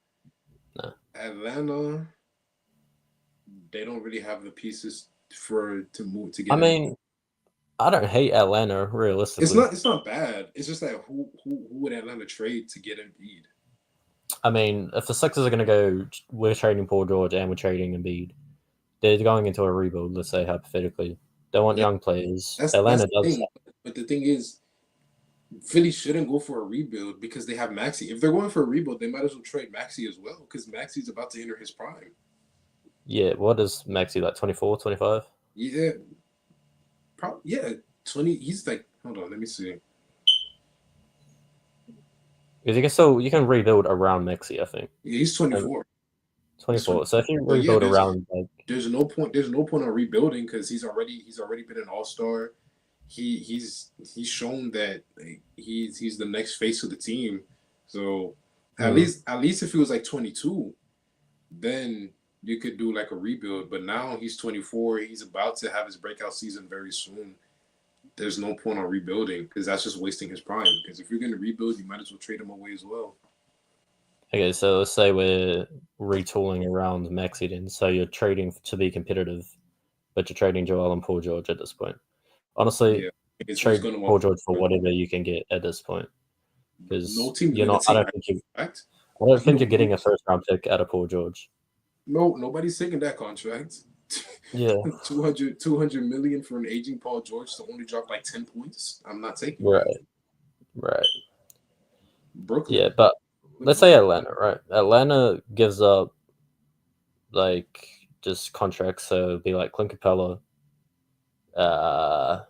Speaker 2: no.
Speaker 1: Atlanta, they don't really have the pieces to move to
Speaker 2: I
Speaker 1: get in.
Speaker 2: mean, I don't hate Atlanta realistically.
Speaker 1: It's not bad. It's just that who would Atlanta trade to get Embiid?
Speaker 2: I mean, if the Sixers are going to go, we're trading Paul George and we're trading Embiid. They're going into a rebuild. Let's say hypothetically, they want
Speaker 1: Yeah,
Speaker 2: young players.
Speaker 1: that's
Speaker 2: Atlanta
Speaker 1: the
Speaker 2: does.
Speaker 1: thing. But the thing is, Philly shouldn't go for a rebuild because they have Maxi. If they're going for a rebuild, they might as well trade Maxi as well because Maxi's about to enter his prime.
Speaker 2: Yeah, what is Maxi like? 24, 25?
Speaker 1: Yeah, probably. Yeah, 20. He's like, hold on, let me see.
Speaker 2: Because you can rebuild around Maxi. I think
Speaker 1: Yeah, he's
Speaker 2: and
Speaker 1: 24. He's
Speaker 2: 24. So if you
Speaker 1: But yeah,
Speaker 2: rebuild around like
Speaker 1: there's no point. There's no point on rebuilding because he's already been an all star. He's shown that like, he's the next face of the team. So at least if he was like 22, then you could do like a rebuild. But now he's 24. He's about to have his breakout season very soon. There's no point on rebuilding because that's just wasting his prime. Because if you're going to rebuild, you might as well trade him away as well.
Speaker 2: okay, so let's say we're retooling around Maxi then. So you're trading to be competitive, but you're trading Joel and Paul George at this point. Honestly,
Speaker 1: Yeah, it's who's
Speaker 2: trade
Speaker 1: going to
Speaker 2: Paul
Speaker 1: want.
Speaker 2: George for whatever you can get at this point.
Speaker 1: No
Speaker 2: Because
Speaker 1: team is
Speaker 2: you're
Speaker 1: going to
Speaker 2: not. I
Speaker 1: take
Speaker 2: don't
Speaker 1: that
Speaker 2: think you.
Speaker 1: contract.
Speaker 2: I don't think
Speaker 1: No,
Speaker 2: you're getting a first round pick out of Paul George.
Speaker 1: no, nobody's taking that contract.
Speaker 2: Yeah.
Speaker 1: 200 million for an aging Paul George to only drop like 10 points. I'm not taking
Speaker 2: Right.
Speaker 1: that.
Speaker 2: Right.
Speaker 1: Brooklyn.
Speaker 2: Yeah, but let's say Atlanta, right? Atlanta gives up like just contracts, so it'd be like Clint Capella. Uh,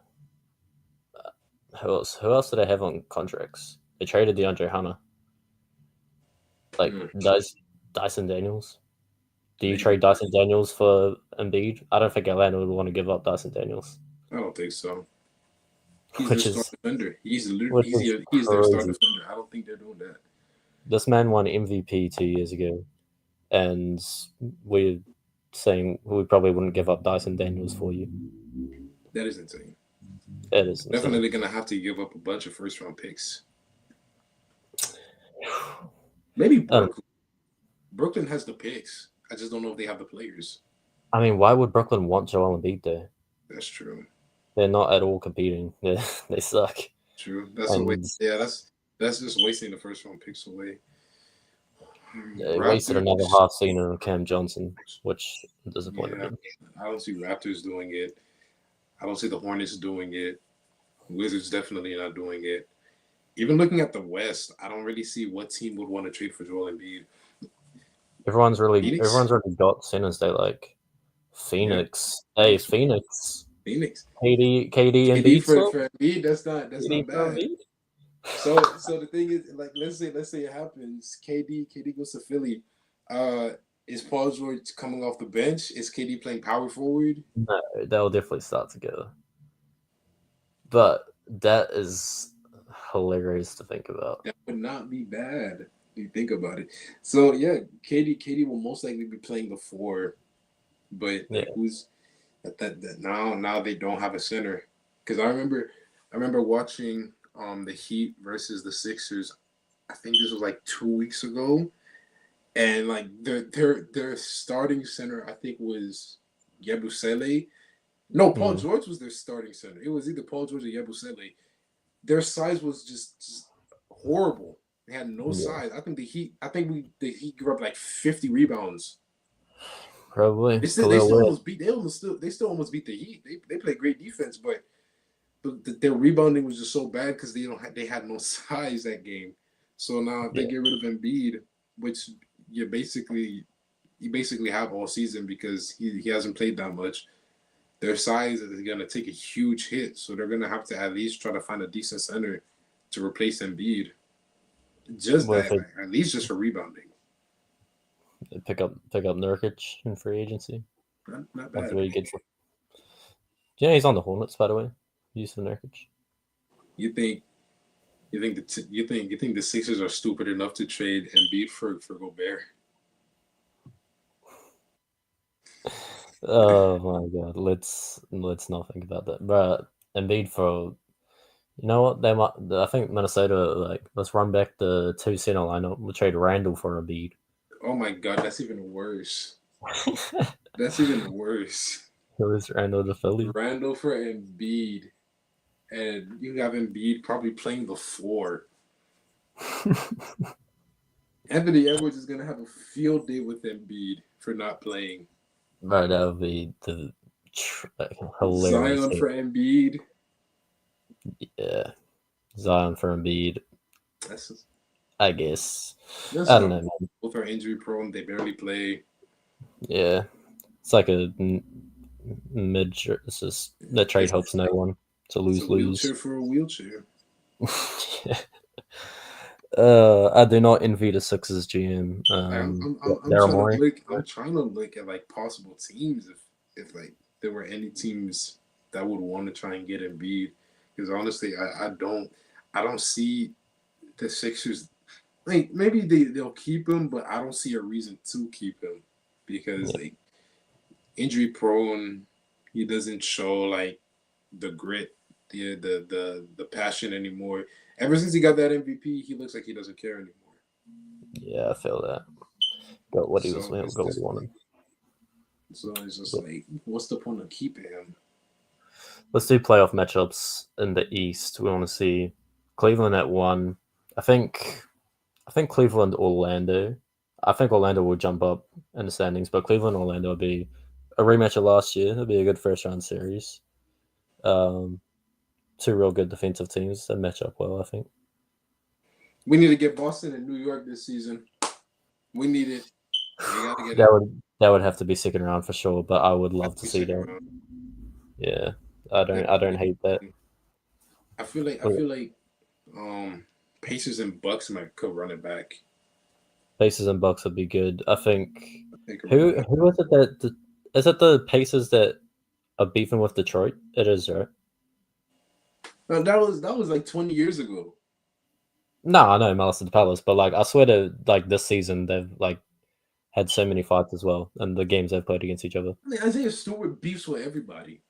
Speaker 2: who else? Who else did they have on contracts? They traded DeAndre Hunter. Like Dyson Daniels. Do you trade
Speaker 1: Maybe.
Speaker 2: Dyson Daniels for Embiid? I don't think Atlanta would want to give up Dyson Daniels,
Speaker 1: I don't think so. He's their
Speaker 2: which
Speaker 1: star
Speaker 2: is
Speaker 1: defender.
Speaker 2: which is
Speaker 1: He's their star
Speaker 2: crazy.
Speaker 1: defender. I don't think they're doing that.
Speaker 2: This man won MVP 2 years ago, and we're saying we probably wouldn't give up Dyson Daniels for you.
Speaker 1: That is insane.
Speaker 2: It is insane.
Speaker 1: Definitely gonna have to give up a bunch of first round picks. Maybe Brooklyn. Brooklyn has the picks. I just don't know if they have the players.
Speaker 2: I mean, why would Brooklyn want Joel Embiid there?
Speaker 1: That's true.
Speaker 2: They're not at all competing. They suck.
Speaker 1: True. That's a waste. Yeah, that's just wasting the first round picks away.
Speaker 2: They wasted another half season on Cam Johnson, which disappointed me.
Speaker 1: I don't see Raptors doing it. I don't see the Hornets doing it. Wizards definitely not doing it. Even looking at the West, I don't really see what team would want to trade for Joel Embiid.
Speaker 2: Everyone's already got centers they like. Phoenix. Yeah. Hey, Phoenix. KD and Embiid
Speaker 1: for Embiid, that's not bad. So the thing is, like, let's say it happens. KD goes to Philly. Is Paul George coming off the bench? Is KD playing power forward?
Speaker 2: No, they'll definitely start together. But that is hilarious to think about.
Speaker 1: That would not be bad if you think about it. So yeah, KD will most likely be playing the 4, but who's that now they don't have a center. Because I remember watching the Heat versus the Sixers. I think this was like 2 weeks ago, and like their starting center I think was Yabusele. No, Paul George was their starting center. It was either Paul George or Yabusele. Their size was just horrible. They had no size. I think the Heat grew up like 50 rebounds.
Speaker 2: Probably.
Speaker 1: They still almost beat the Heat. They play great defense, but their rebounding was just so bad because they had no size that game. So now if they get rid of Embiid, which you basically have all season because he hasn't played that much, their size is going to take a huge hit. So they're going to have to at least try to find a decent center to replace Embiid. At least just for rebounding.
Speaker 2: Pick up Nurkic in free agency.
Speaker 1: Not bad.
Speaker 2: Do you know he's on the Hornets, by the way? Yusuf Nurkic.
Speaker 1: You think You think the Sixers are stupid enough to trade Embiid for Gobert?
Speaker 2: Oh my god, let's not think about that. But Embiid for you know what they might. I think Minnesota let's run back the 2 center lineup. We'll trade Randall for Embiid.
Speaker 1: Oh my God, that's even worse. That's even worse.
Speaker 2: Who is Randall to Philly?
Speaker 1: Randall for Embiid, and you have Embiid probably playing the four. Anthony Edwards is gonna have a field day with Embiid for not playing.
Speaker 2: Bro, that would be the hilarious
Speaker 1: Zion
Speaker 2: thing.
Speaker 1: for Embiid.
Speaker 2: Yeah, Zion for Embiid.
Speaker 1: That's just,
Speaker 2: I guess.
Speaker 1: that's
Speaker 2: I don't know, man.
Speaker 1: both are injury prone. They barely play.
Speaker 2: Yeah, it's like a mid. It's just the trade helps no one. It's a
Speaker 1: It's a
Speaker 2: lose.
Speaker 1: wheelchair for a wheelchair.
Speaker 2: Yeah. I do not envy the Sixers GM.
Speaker 1: I'm
Speaker 2: Daryl
Speaker 1: trying to
Speaker 2: Morey.
Speaker 1: look. I'm trying to look at like possible teams if like there were any teams that would want to try and get Embiid. Because honestly, I don't see the Sixers. Like maybe they'll keep him, but I don't see a reason to keep him because
Speaker 2: Yeah.
Speaker 1: like injury prone. He doesn't show like the grit, the passion anymore. Ever since he got that MVP, he looks like he doesn't care anymore.
Speaker 2: Yeah, I feel that. Got what he was
Speaker 1: So it's
Speaker 2: got what
Speaker 1: just
Speaker 2: he wanted.
Speaker 1: like, what's the point of keeping him?
Speaker 2: Let's do playoff matchups in the East. We want to see Cleveland at 1. I think Cleveland Orlando. I think Orlando will jump up in the standings, but Cleveland Orlando will be a rematch of last year. It'll be a good first round series. Two real good defensive teams that match up well, I think.
Speaker 1: We need to get Boston and New York this season. We need it. We gotta get
Speaker 2: That would have to be second round for sure, but I would love to see that.
Speaker 1: round.
Speaker 2: Yeah. I don't hate that.
Speaker 1: I feel like Pacers and Bucks could run it back.
Speaker 2: Pacers and Bucks would be good. I think
Speaker 1: They could
Speaker 2: who
Speaker 1: run it back.
Speaker 2: who is it that is it the Pacers that are beefing with Detroit? It is, right?
Speaker 1: No, that was like 20 years ago.
Speaker 2: No, I know Malice at the Palace, but like I swear to like this season they've like had so many fights as well, and the games they've played against each other.
Speaker 1: I mean, Isaiah Stewart beefs with everybody.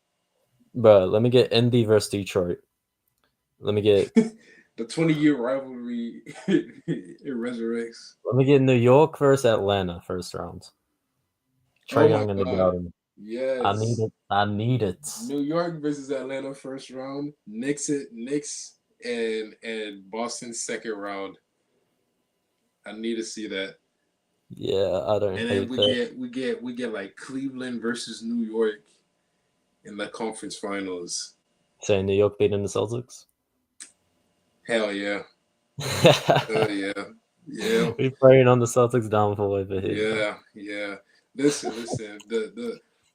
Speaker 2: Bro, let me get Indy versus Detroit. Let me get
Speaker 1: The 20-year rivalry it resurrects.
Speaker 2: let me get New York versus Atlanta first round. Trae
Speaker 1: Oh my
Speaker 2: Young in the
Speaker 1: God.
Speaker 2: Garden.
Speaker 1: Yes.
Speaker 2: I need it.
Speaker 1: New York versus Atlanta first round. Knicks and Boston second round. I need to see that.
Speaker 2: Yeah, I don't
Speaker 1: And
Speaker 2: hate
Speaker 1: then
Speaker 2: that.
Speaker 1: we get like Cleveland versus New York in the conference finals.
Speaker 2: Saying New York beating the Celtics.
Speaker 1: Hell yeah. Hell yeah. Yeah.
Speaker 2: We're praying on the Celtics downfall over here.
Speaker 1: Yeah. Listen.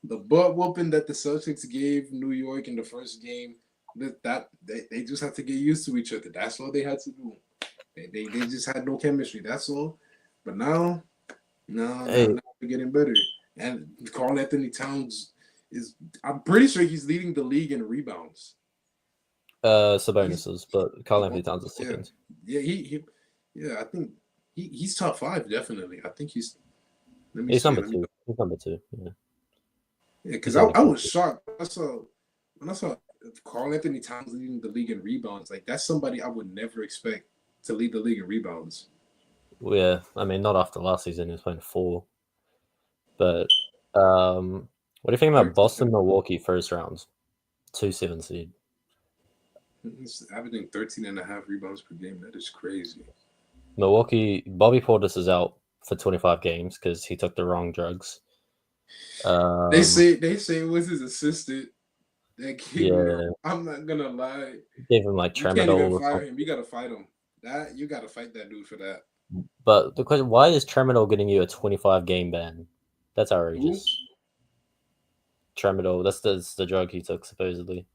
Speaker 1: The butt whooping that the Celtics gave New York in the first game, they just have to get used to each other. That's all they had to do. They just had no chemistry. That's all. But now we're getting better. And Carl Anthony Towns I'm pretty sure he's leading the league in rebounds.
Speaker 2: Sabonis, but Carl Anthony Towns is second.
Speaker 1: Yeah, I think he's top 5 definitely. I think he's. Let me
Speaker 2: He's
Speaker 1: see.
Speaker 2: number 2. He's number 2. Yeah.
Speaker 1: Yeah, because I was shocked. When I saw Carl Anthony Towns leading the league in rebounds. Like that's somebody I would never expect to lead the league in rebounds.
Speaker 2: Well, yeah, I mean, not after last season. He was playing 4. But what do you think about Boston, Milwaukee first round? 2-7 seed.
Speaker 1: He's averaging 13.5 rebounds per game. That is crazy.
Speaker 2: Milwaukee, Bobby Portis is out for 25 games because he took the wrong drugs.
Speaker 1: They say it was his assistant that gave
Speaker 2: him.
Speaker 1: I'm not gonna lie.
Speaker 2: Gave him like tramadol.
Speaker 1: You can't even fire him. You gotta fight him. You gotta fight that dude for that.
Speaker 2: But the question: why is tramadol getting you a 25 game ban? That's outrageous. Tramadol. That's the drug he took supposedly.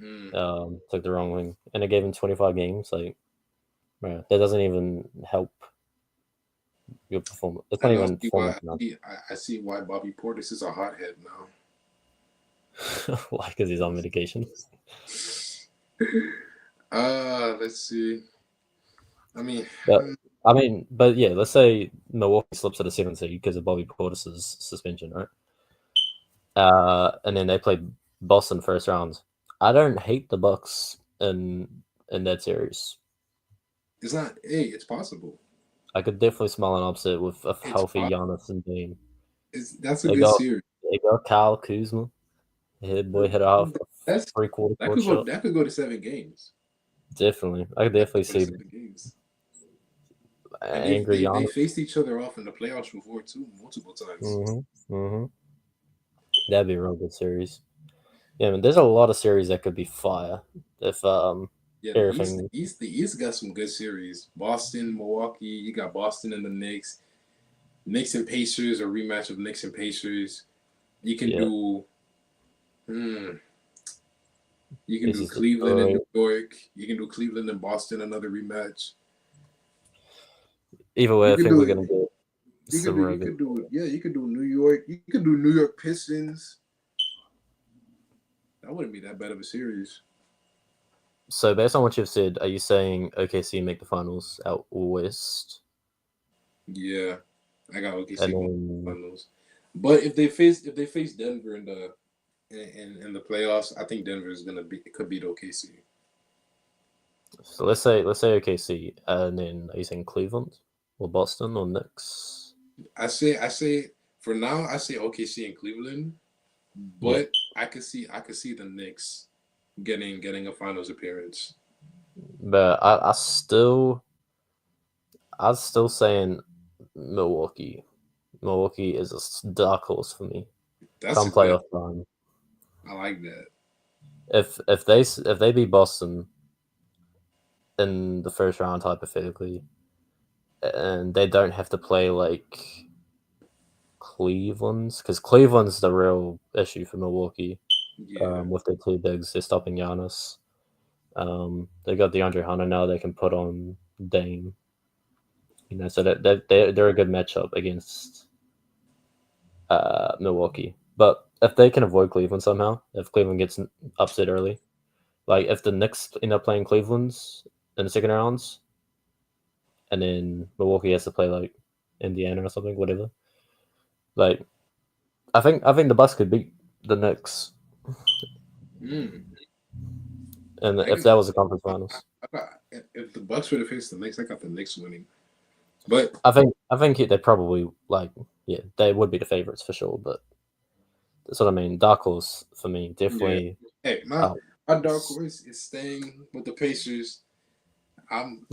Speaker 2: Took the wrong wing, and it gave him 25 games. Like, that doesn't even help your performance. It's not even performance.
Speaker 1: I see why Bobby Portis is a hothead now.
Speaker 2: Why? Because he's on medication.
Speaker 1: Let's see. I mean,
Speaker 2: But but yeah, let's say Milwaukee slips at a 7 seed because of Bobby Portis's suspension, right? And then they play Boston first round. I don't hate the Bucks in that series.
Speaker 1: it's not. Hey, it's possible.
Speaker 2: I could definitely smell an upset with a
Speaker 1: It's
Speaker 2: healthy
Speaker 1: possible.
Speaker 2: Giannis and Dame.
Speaker 1: That's a
Speaker 2: They
Speaker 1: good
Speaker 2: got
Speaker 1: series.
Speaker 2: they got Kyle Kuzma. Hit boy hit off a
Speaker 1: That's
Speaker 2: 3/4
Speaker 1: that
Speaker 2: court
Speaker 1: could go.
Speaker 2: shot.
Speaker 1: That could go to 7 games.
Speaker 2: Definitely, I could
Speaker 1: That
Speaker 2: definitely
Speaker 1: could go to
Speaker 2: see
Speaker 1: 7 games. And
Speaker 2: angry
Speaker 1: they
Speaker 2: Giannis.
Speaker 1: faced each other off in the playoffs before too, multiple times.
Speaker 2: Mm-hmm. That'd be a real good series. Yeah, I mean, there's a lot of series that could be fire if
Speaker 1: Yeah,
Speaker 2: everything.
Speaker 1: The East got some good series. Boston, Milwaukee. You got Boston and the Knicks. Knicks and Pacers, a rematch of Knicks and Pacers. You can
Speaker 2: Yeah,
Speaker 1: do. Hmm, you can do
Speaker 2: pieces
Speaker 1: Cleveland and
Speaker 2: destroyed.
Speaker 1: New York. You can do Cleveland and Boston, another rematch.
Speaker 2: Either way,
Speaker 1: You
Speaker 2: I
Speaker 1: can
Speaker 2: think
Speaker 1: do
Speaker 2: we're
Speaker 1: it.
Speaker 2: gonna get
Speaker 1: You could
Speaker 2: some
Speaker 1: do.
Speaker 2: real
Speaker 1: You
Speaker 2: good.
Speaker 1: could do. Yeah, you could do New York. You could do New York Pistons. That wouldn't be that bad of a series.
Speaker 2: So based on what you've said, are you saying OKC make the finals out west,
Speaker 1: Yeah, I got
Speaker 2: and
Speaker 1: OKC going to
Speaker 2: then
Speaker 1: the finals. But if they face Denver in the playoffs, I think Denver is gonna be could beat OKC.
Speaker 2: so let's say OKC, and then are you saying Cleveland or Boston or Knicks?
Speaker 1: I say for now I say OKC and Cleveland,
Speaker 2: Yeah,
Speaker 1: but I could see the Knicks getting a finals appearance.
Speaker 2: but I was still saying Milwaukee. Milwaukee is a dark horse for me.
Speaker 1: That's a
Speaker 2: Come
Speaker 1: good.
Speaker 2: playoff time,
Speaker 1: I like that.
Speaker 2: if they beat Boston in the first round hypothetically, and they don't have to play like Cleveland's, because Cleveland's the real issue for Milwaukee.
Speaker 1: Yeah.
Speaker 2: With their two bigs, they're stopping Giannis. They got DeAndre Hunter now. They can put on Dame. So they're a good matchup against Milwaukee. But if they can avoid Cleveland somehow, if Cleveland gets upset early, like if the Knicks end up playing Cleveland's in the second rounds, and then Milwaukee has to play like Indiana or something, whatever. Like I think the Bucks could beat the Knicks,
Speaker 1: Mm.
Speaker 2: and
Speaker 1: I
Speaker 2: if
Speaker 1: can.
Speaker 2: that was the conference finals,
Speaker 1: If the Bucks were to face the Knicks, I got the Knicks winning. But
Speaker 2: I think they probably they would be the favorites for sure. But that's what I mean. Dark horse for me,
Speaker 1: yeah,
Speaker 2: definitely.
Speaker 1: hey,
Speaker 2: Uh,
Speaker 1: my dark horse is staying with the Pacers. I'm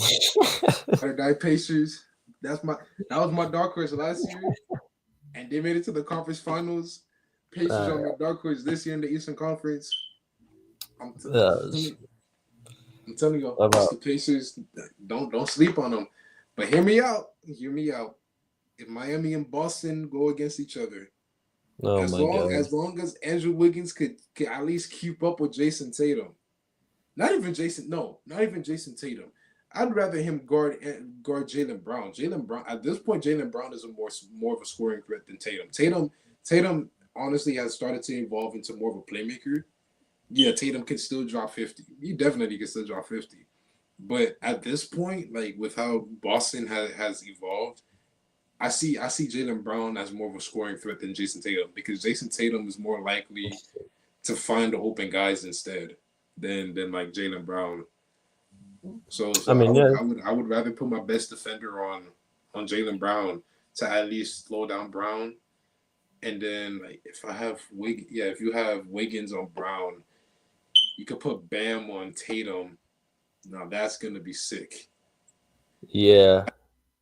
Speaker 1: or die Pacers. That was my dark horse last year, and they made it to the conference finals. Pacers
Speaker 2: uh,
Speaker 1: are my dark horse this year in the Eastern Conference. I'm, t- I'm,
Speaker 2: uh,
Speaker 1: telling, I'm telling you, it's
Speaker 2: about
Speaker 1: the Pacers. Don't sleep on them. But hear me out. Hear me out. If Miami and Boston go against each other,
Speaker 2: oh
Speaker 1: as
Speaker 2: my
Speaker 1: long
Speaker 2: god,
Speaker 1: as long as Andrew Wiggins could at least keep up with Jason Tatum, not even Jason. No, not even Jason Tatum. I'd rather him guard Jalen Brown. Jalen Brown at this point, Jalen Brown is a more of a scoring threat than Tatum. Tatum honestly has started to evolve into more of a playmaker. Yeah, Tatum can still drop 50. He definitely can still drop 50. But at this point, like with how Boston has evolved, I see Jalen Brown as more of a scoring threat than Jason Tatum because Jason Tatum is more likely to find the open guys instead than like Jalen Brown. So
Speaker 2: I
Speaker 1: so I
Speaker 2: mean,
Speaker 1: would
Speaker 2: yeah,
Speaker 1: I would I would rather put my best defender on Jalen Brown to at least slow down Brown. And then like if you have Wiggins on Brown, you could put Bam on Tatum. Now that's gonna be sick.
Speaker 2: yeah,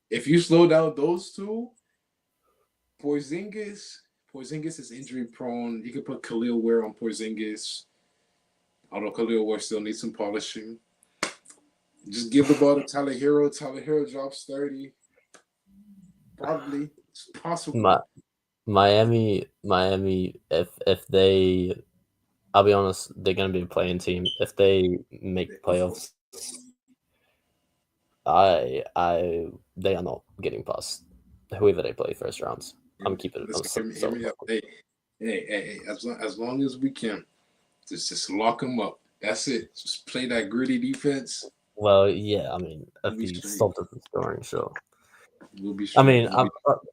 Speaker 1: If you slow down those two, Porzingis, Porzingis is injury prone. You could put Khalil Ware on Porzingis, although Khalil Ware still needs some polishing. Just give the ball to Tyler Hero. Tyler Hero drops 30. Probably. It's possible.
Speaker 2: my Miami. If they, I'll be honest, they're gonna be a playing team. If they make the
Speaker 1: Of course.
Speaker 2: playoffs, they are not getting past whoever they play first rounds. I'm keeping it. I'm
Speaker 1: Listen,
Speaker 2: so,
Speaker 1: hear
Speaker 2: so
Speaker 1: me out. Hey. As long as we can, just lock them up. That's it. Just play that gritty defense.
Speaker 2: Well, yeah, I mean,
Speaker 1: We'll
Speaker 2: if
Speaker 1: be
Speaker 2: he
Speaker 1: straight.
Speaker 2: stopped at the scoring, sure.
Speaker 1: We'll be
Speaker 2: I
Speaker 1: straight.
Speaker 2: mean,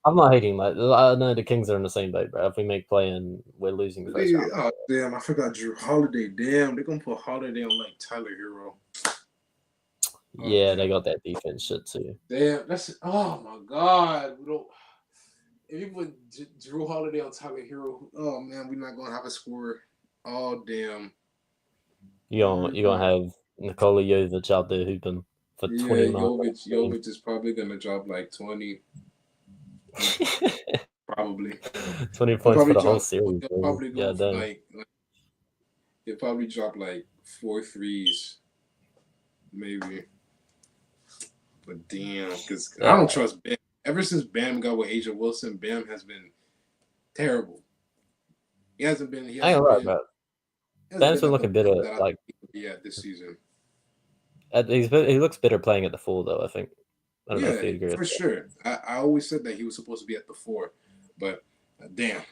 Speaker 2: I'm not hating. Like, I know the Kings are in the same boat, bro. If we make play and we're losing first round,
Speaker 1: Oh damn! I forgot Drew Holiday. Damn, they're gonna put Holiday on like Tyler Hero. Oh
Speaker 2: yeah, they
Speaker 1: damn!
Speaker 2: got that defense shit too.
Speaker 1: Damn, that's oh my god. We don't. If you put Drew Holiday on Tyler Hero, oh man, we're not gonna have a scorer. Oh damn.
Speaker 2: You gonna have Nikola Jovic out there hooping for
Speaker 1: Yeah,
Speaker 2: 29
Speaker 1: Jovic.
Speaker 2: minutes.
Speaker 1: Jovic is probably gonna drop like 20. Probably.
Speaker 2: 20
Speaker 1: He'll
Speaker 2: points for
Speaker 1: probably
Speaker 2: the whole
Speaker 1: drop.
Speaker 2: series,
Speaker 1: He'll
Speaker 2: bro.
Speaker 1: probably
Speaker 2: Yeah,
Speaker 1: go for
Speaker 2: dang.
Speaker 1: like he'll probably drop like 4 threes, maybe. But damn, because I
Speaker 2: Yeah,
Speaker 1: don't trust Bam. Ever since Bam got with Asia Wilson, Bam has been terrible. He hasn't been. He
Speaker 2: I ain't
Speaker 1: hasn't
Speaker 2: right,
Speaker 1: been.
Speaker 2: bro.
Speaker 1: He hasn't
Speaker 2: Ben's
Speaker 1: been
Speaker 2: been
Speaker 1: at the
Speaker 2: looking better.
Speaker 1: level that I think
Speaker 2: Like,
Speaker 1: he would be at this season.
Speaker 2: he looks better playing at the 4, though. I think. I don't know if
Speaker 1: Yeah,
Speaker 2: you agree with
Speaker 1: for
Speaker 2: that.
Speaker 1: sure. I always said that he was supposed to be at the 4, but damn,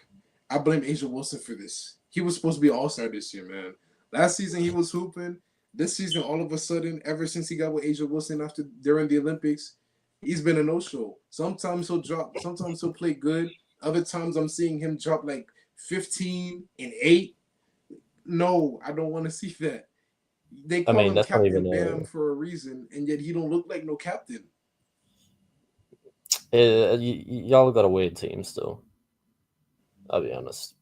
Speaker 1: I blame Asia Wilson for this. He was supposed to be All Star this year, man. Last season he was hooping. This season, all of a sudden, ever since he got with Asia Wilson after during the Olympics, he's been a no show. Sometimes he'll drop. Sometimes he'll play good. Other times I'm seeing him drop like 15 and 8. No, I don't want to see that. They
Speaker 2: I
Speaker 1: call
Speaker 2: mean,
Speaker 1: him
Speaker 2: that's not
Speaker 1: Captain
Speaker 2: even
Speaker 1: Bam for a reason, and yet he don't look like no captain.
Speaker 2: y'all got a weird team still. I'll be honest.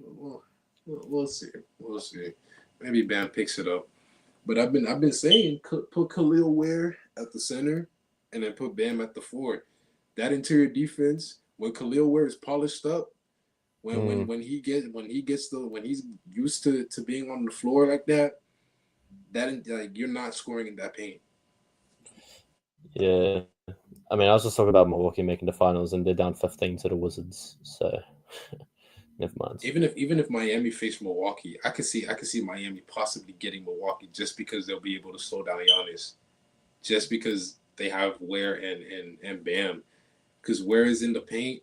Speaker 1: We'll, we'll see. We'll see. Maybe Bam picks it up. But I've been saying put Khalil Ware at the center, and then put Bam at the 4. That interior defense, when Khalil Ware is polished up,
Speaker 2: Mm,
Speaker 1: when he's used to being on the floor like that, like you're not scoring in that paint.
Speaker 2: yeah. I mean, I was just talking about Milwaukee making the finals, and they're down 15 to the Wizards. So, never mind.
Speaker 1: Even if Miami faced Milwaukee, I could see Miami possibly getting Milwaukee just because they'll be able to slow down Giannis, just because they have Ware and Bam, because Ware is in the paint,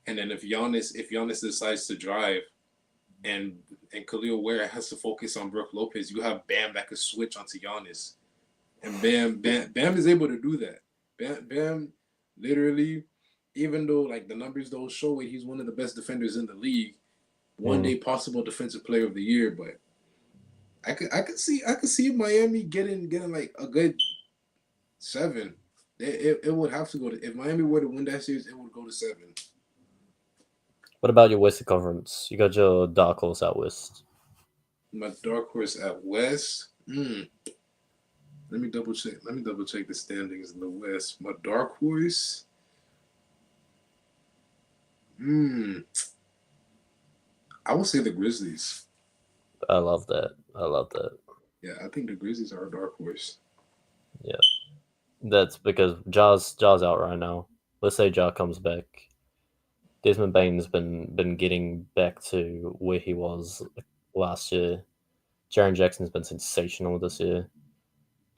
Speaker 1: and then if Giannis decides to drive, and Khalil Ware has to focus on Brook Lopez, you have Bam that could switch onto Giannis, and Bam is able to do that. Bam literally, even though like the numbers don't show it, he's one of the best defenders in the league. One
Speaker 2: Mm.
Speaker 1: day possible defensive player of the year, but I could see Miami getting like a good 7. It would have to go to if Miami were to win that series, it would go to 7.
Speaker 2: What about your Western Conference? You got your dark horse out west.
Speaker 1: My dark horse at West. Let me double check. Let me double check the standings in the West. My dark horse. Hmm. I would say the Grizzlies.
Speaker 2: I love that. I love that.
Speaker 1: Yeah, I think the Grizzlies are a dark horse.
Speaker 2: Yeah, that's because Ja's out right now. Let's say Ja comes back. Desmond Bain's been getting back to where he was last year. Jaren Jackson's been sensational this year.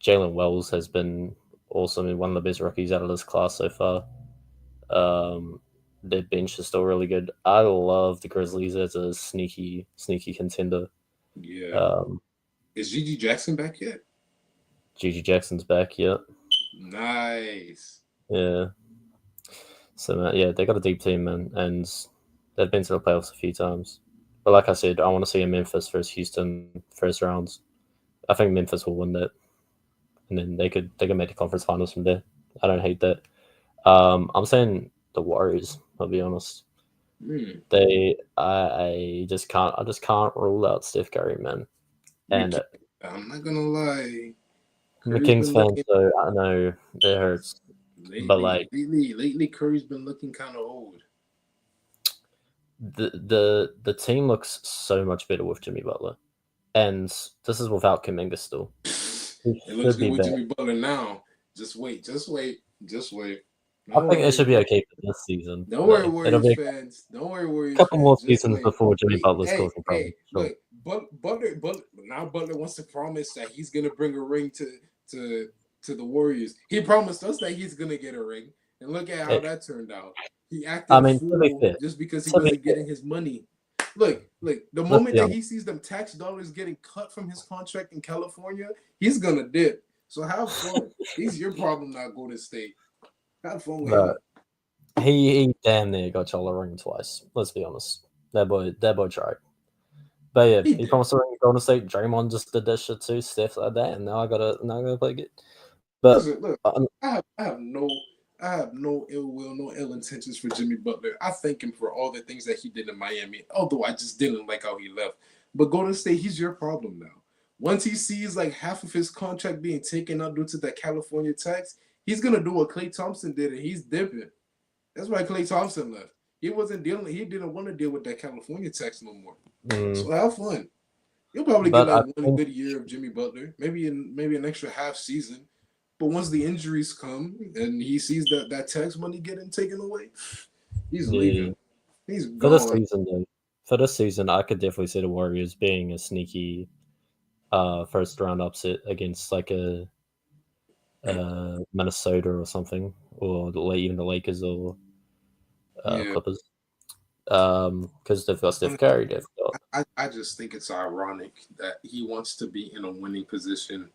Speaker 2: Jalen Wells has been awesome and one of the best rookies out of this class so far. Um, their bench is still really good. I love the Grizzlies as a sneaky contender.
Speaker 1: Yeah.
Speaker 2: Um,
Speaker 1: Is Gigi Jackson back yet?
Speaker 2: Gigi Jackson's back, yeah,
Speaker 1: Nice.
Speaker 2: yeah. So yeah, they got a deep team, man, and they've been to the playoffs a few times. But like I said, I want to see a Memphis versus Houston first rounds. I think Memphis will win that, and then they could make the conference finals from there. I don't hate that. I'm saying the Warriors. I'll be honest.
Speaker 1: Hmm.
Speaker 2: I just can't rule out Steph Curry, man.
Speaker 1: You
Speaker 2: And
Speaker 1: can't, I'm not gonna lie.
Speaker 2: I'm a
Speaker 1: Curry's
Speaker 2: Kings
Speaker 1: been
Speaker 2: fan,
Speaker 1: looking
Speaker 2: so I know it hurts. But
Speaker 1: lately.
Speaker 2: like
Speaker 1: Lately, Curry's been looking kind of old.
Speaker 2: the team looks so much better with Jimmy Butler, and this is without Kuminga still. He
Speaker 1: It looks
Speaker 2: should
Speaker 1: good
Speaker 2: be
Speaker 1: with
Speaker 2: back.
Speaker 1: Jimmy Butler now. Just wait. Just wait. Just wait.
Speaker 2: I
Speaker 1: Don't
Speaker 2: think it
Speaker 1: worry.
Speaker 2: should be okay for this season.
Speaker 1: Don't worry,
Speaker 2: Though it'll
Speaker 1: Warriors
Speaker 2: be
Speaker 1: fans. Don't worry,
Speaker 2: a
Speaker 1: Warriors
Speaker 2: couple more
Speaker 1: fans. Just
Speaker 2: seasons
Speaker 1: wait.
Speaker 2: before Jimmy
Speaker 1: Wait.
Speaker 2: Butler scores some problems. Sure.
Speaker 1: Look. Butler. Now Butler wants to promise that he's gonna bring a ring to to the Warriors. He promised us that he's gonna get a ring, and look at how
Speaker 2: Hey,
Speaker 1: that turned out. He
Speaker 2: I
Speaker 1: acted a
Speaker 2: mean, to be
Speaker 1: fool
Speaker 2: fair,
Speaker 1: just because he
Speaker 2: to be
Speaker 1: wasn't
Speaker 2: fair,
Speaker 1: getting his money. Look. The
Speaker 2: let's
Speaker 1: moment
Speaker 2: be
Speaker 1: that
Speaker 2: honest.
Speaker 1: he sees them tax dollars getting cut from his contract in California, he's gonna dip. So have fun. He's your problem, not Golden State. Have fun with
Speaker 2: But
Speaker 1: him.
Speaker 2: he damn near got y'all a ring twice. Let's be honest. That boy tried. But yeah,
Speaker 1: He
Speaker 2: he
Speaker 1: did.
Speaker 2: promised a ring to Golden State. Draymond just did that shit too. Steph like that, and now I gotta play good. But
Speaker 1: Listen, look, I have no ill will, no ill intentions for Jimmy Butler. I thank him for all the things that he did in Miami, although I just didn't like how he left. But Golden State, he's your problem now. Once he sees like half of his contract being taken out due to that California tax, he's gonna do what Klay Thompson did, and he's dipping. That's why Klay Thompson left. He wasn't dealing. He didn't want to deal with that California tax no more.
Speaker 2: mm,
Speaker 1: So have fun. You'll probably get
Speaker 2: but
Speaker 1: like
Speaker 2: I
Speaker 1: one
Speaker 2: think
Speaker 1: good year of Jimmy Butler, maybe an extra half season. But once the injuries come and he sees that tax money getting taken away, he's
Speaker 2: yeah,
Speaker 1: leaving. He's
Speaker 2: for this
Speaker 1: gone.
Speaker 2: season though, for this season, I could definitely see the Warriors being a sneaky first round upset against like a Minnesota or something, or even the Lakers or
Speaker 1: Yeah.
Speaker 2: Clippers. Because they've got Steph Curry, they've got
Speaker 1: I just think it's ironic that he wants to be in a winning position,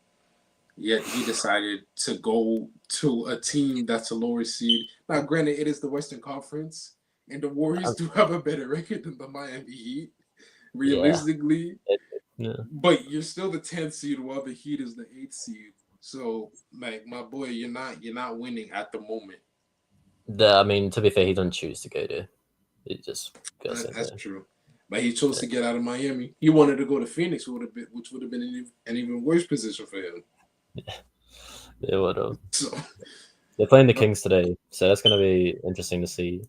Speaker 1: yet he decided to go to a team that's a lower seed. Now, granted, it is the Western Conference, and the Warriors
Speaker 2: um,
Speaker 1: do have a better record than the Miami Heat,
Speaker 2: yeah,
Speaker 1: realistically.
Speaker 2: yeah.
Speaker 1: But you're still the 10th seed while the Heat is the 8th seed. So, like my boy, you're not winning at the moment.
Speaker 2: I mean, to be fair, he didn't choose to go there. He just got sent
Speaker 1: That's
Speaker 2: there.
Speaker 1: true. But he chose to get out of Miami. He wanted to go to Phoenix, which would have been an even worse position for him.
Speaker 2: Yeah, what
Speaker 1: So,
Speaker 2: they're playing the Kings today, so that's going to be interesting to see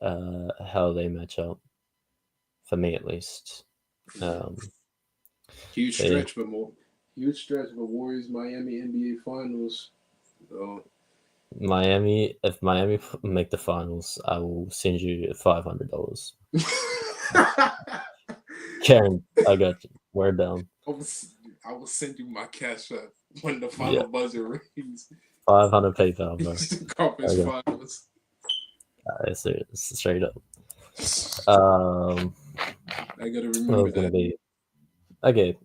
Speaker 2: how they match up. For me, at least. Um,
Speaker 1: huge
Speaker 2: but yeah,
Speaker 1: stretch, but more huge stretch, but Warriors Miami NBA Finals. So,
Speaker 2: If Miami make the finals, I will send you $500. Karen, I got you. We're down.
Speaker 1: I will, I will send you my cash app when the
Speaker 2: Yeah,
Speaker 1: final buzzer rings.
Speaker 2: 500 PayPal, bro.
Speaker 1: The conference
Speaker 2: Okay,
Speaker 1: finals.
Speaker 2: straight up. Um,
Speaker 1: I gotta
Speaker 2: what
Speaker 1: remember
Speaker 2: was gonna
Speaker 1: that.
Speaker 2: be okay.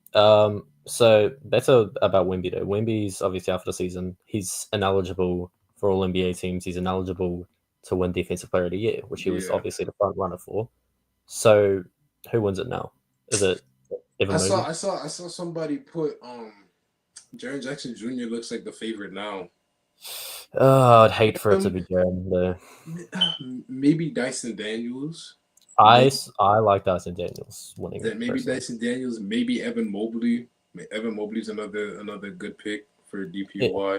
Speaker 2: So that's about Wemby though. Wemby's obviously after the season. He's ineligible for all NBA teams. He's ineligible to win Defensive Player of the Year, which he was
Speaker 1: Yeah.
Speaker 2: obviously the front runner for. So who wins it now? Is it
Speaker 1: I
Speaker 2: Evan
Speaker 1: saw
Speaker 2: Mobley?
Speaker 1: I saw I saw somebody put Jaren Jackson Jr. looks like the favorite now.
Speaker 2: Oh, I'd hate for it to
Speaker 1: Um,
Speaker 2: be Jared though.
Speaker 1: maybe Dyson Daniels.
Speaker 2: I,
Speaker 1: Maybe
Speaker 2: s- I like Dyson Daniels winning
Speaker 1: that
Speaker 2: it
Speaker 1: maybe
Speaker 2: personally.
Speaker 1: Dyson Daniels, maybe Evan Mobley. Evan Mobley's another good pick for
Speaker 2: Yeah.
Speaker 1: DPOY.